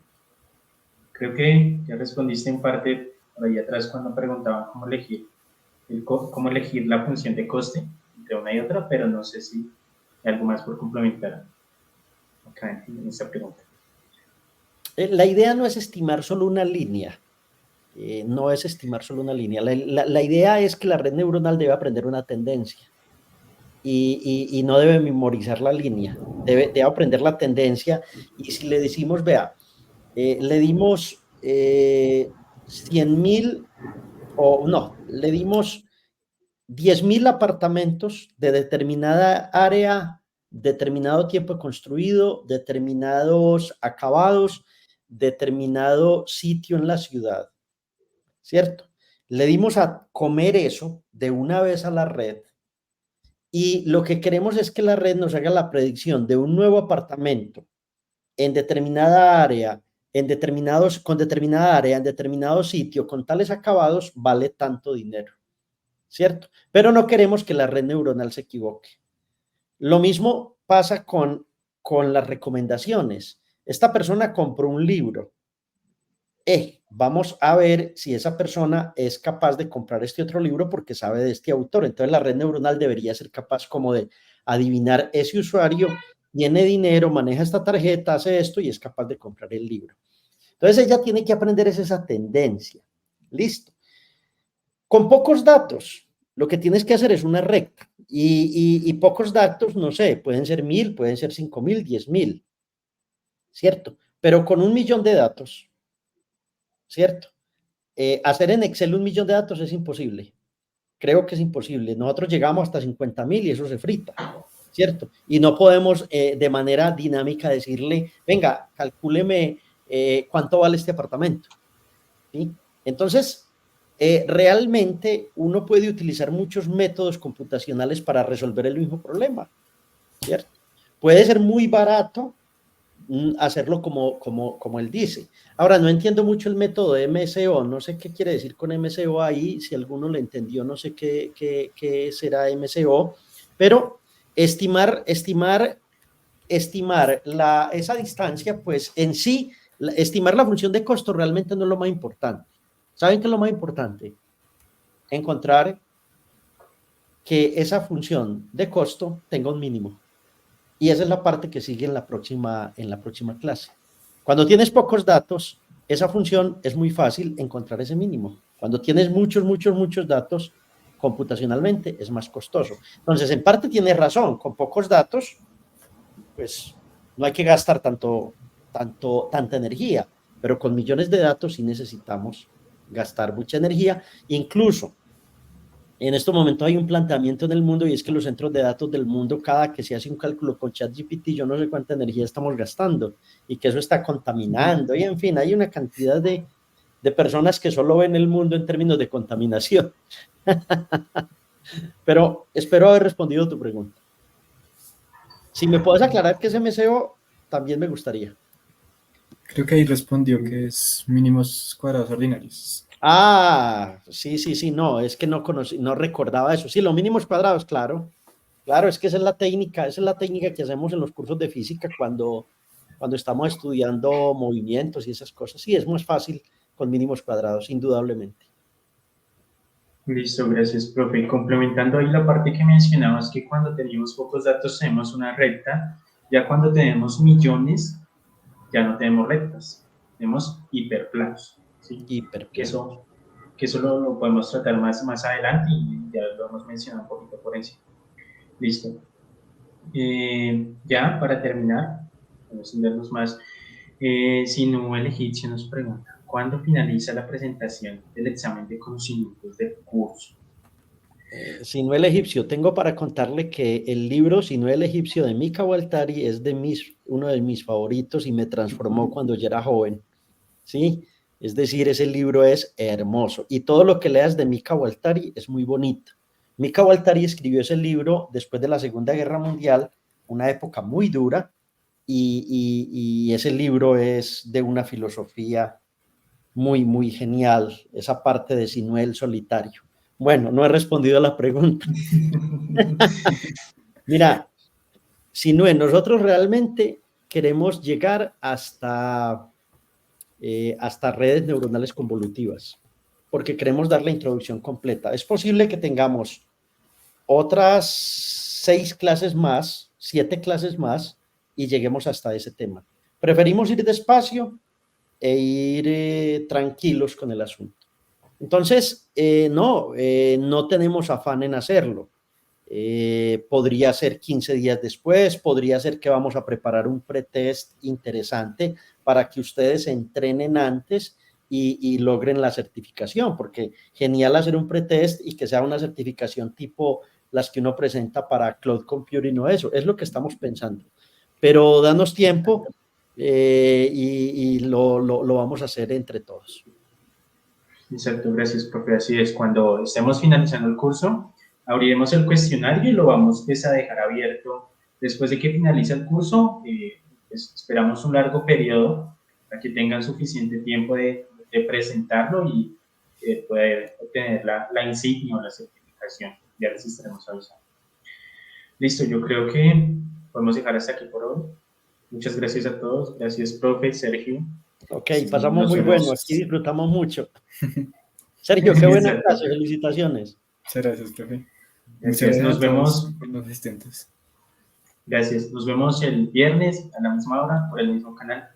Creo que ya respondiste en parte por ahí atrás cuando preguntaban cómo elegir la función de coste entre una y otra, pero no sé si hay algo más por complementar acá en esta pregunta. La idea no es estimar solo una línea. No es estimar solo una línea. La idea es que la red neuronal debe aprender una tendencia y no debe memorizar la línea. Debe aprender la tendencia y si le decimos, vea, le dimos 100.000 o no, le dimos 10.000 apartamentos de determinada área, determinado tiempo construido, determinados acabados, determinado sitio en la ciudad, ¿cierto? Le dimos a comer eso de una vez a la red y lo que queremos es que la red nos haga la predicción de un nuevo apartamento en determinada área, con determinada área, en determinado sitio, con tales acabados, vale tanto dinero. ¿cierto? Pero no queremos que la red neuronal se equivoque. Lo mismo pasa con las recomendaciones. Esta persona compró un libro. Vamos a ver si esa persona es capaz de comprar este otro libro porque sabe de este autor. Entonces la red neuronal debería ser capaz como de adivinar ese usuario, tiene dinero, maneja esta tarjeta, hace esto y es capaz de comprar el libro. Entonces ella tiene que aprender esa tendencia. Listo. Con pocos datos, lo que tienes que hacer es una recta. Y pocos datos, no sé, pueden ser 1000, pueden ser 5000, 10,000, ¿cierto? Pero con 1,000,000 de datos, ¿cierto? Hacer en Excel 1,000,000 de datos es imposible. Creo que es imposible. Nosotros llegamos hasta 50,000 y eso se frita, ¿cierto? Y no podemos de manera dinámica decirle, venga, calcúleme cuánto vale este apartamento, ¿sí? Entonces, realmente uno puede utilizar muchos métodos computacionales para resolver el mismo problema, ¿cierto? Puede ser muy barato hacerlo como él dice. Ahora, no entiendo mucho el método de MSO, no sé qué quiere decir con MSO ahí, si alguno lo entendió, no sé qué será MSO, pero estimar esa distancia, pues en sí, estimar la función de costo realmente no es lo más importante. ¿Saben qué es lo más importante? Encontrar que esa función de costo tenga un mínimo. Y esa es la parte que sigue en la próxima clase. Cuando tienes pocos datos, esa función es muy fácil encontrar ese mínimo. Cuando tienes muchos datos, computacionalmente es más costoso. Entonces, en parte tienes razón, con pocos datos, pues no hay que gastar tanta energía, pero con millones de datos sí necesitamos gastar mucha energía. Incluso en estos momentos hay un planteamiento en el mundo y es que los centros de datos del mundo, cada que se hace un cálculo con ChatGPT, yo no sé cuánta energía estamos gastando y que eso está contaminando. Y en fin, hay una cantidad de personas que solo ven el mundo en términos de contaminación. Pero espero haber respondido tu pregunta. Si me puedes aclarar qué es MCO, también me gustaría. Creo que ahí respondió que es mínimos cuadrados ordinarios. Sí, no, es que no recordaba eso. Sí, los mínimos cuadrados, claro, es que esa es la técnica que hacemos en los cursos de física cuando estamos estudiando movimientos y esas cosas. Sí, es más fácil con mínimos cuadrados, indudablemente. Listo, gracias, profe. Y complementando ahí la parte que mencionabas, que cuando tenemos pocos datos tenemos una recta, ya cuando tenemos millones, ya no tenemos rectas, tenemos hiperplanos, ¿sí? Hiperplanos. Que eso lo podemos tratar más adelante y ya lo hemos mencionado un poquito por encima. Listo. Ya, para terminar, para extendernos más, Sinuel Egipcio nos pregunta, ¿cuándo finaliza la presentación del examen de conocimientos del curso? Sinuel Egipcio, tengo para contarle que el libro Sinuel Egipcio de Mika Waltari es uno de mis favoritos y me transformó cuando yo era joven, ¿sí? Es decir, ese libro es hermoso y todo lo que leas de Mika Waltari es muy bonito. Mika Waltari escribió ese libro después de la Segunda Guerra Mundial, una época muy dura, y ese libro es de una filosofía muy genial, esa parte de Sinuel solitario. Bueno, no he respondido a la pregunta. Mira, Sinuel, nosotros realmente queremos llegar hasta redes neuronales convolutivas, porque queremos dar la introducción completa. Es posible que tengamos otras 6 clases más, 7 clases más, y lleguemos hasta ese tema. Preferimos ir despacio e ir tranquilos con el asunto. Entonces, no tenemos afán en hacerlo. Podría ser 15 días después, podría ser que vamos a preparar un pretest interesante para que ustedes se entrenen antes y logren la certificación, porque genial hacer un pretest y que sea una certificación tipo las que uno presenta para Cloud Computing o eso, es lo que estamos pensando. Pero danos tiempo y lo vamos a hacer entre todos. Exacto, gracias, profe. Así es, cuando estemos finalizando el curso, abriremos el cuestionario y lo vamos a dejar abierto. Después de que finalice el curso, pues esperamos un largo periodo para que tengan suficiente tiempo de presentarlo y poder obtener la insignia o la certificación. ocasión. Ya les estaremos avisando. Listo, yo creo que podemos dejar hasta aquí por hoy. Muchas gracias a todos. Gracias, profe, Sergio. Ok, pasamos Nos muy vemos. bueno, aquí disfrutamos mucho. Sergio, qué buena Exacto. clase, felicitaciones. Muchas gracias, profe. Gracias, nos vemos. Por los asistentes. Gracias, nos vemos el viernes a la misma hora por el mismo canal.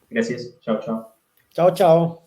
Gracias, chao, chao. Chao, chao.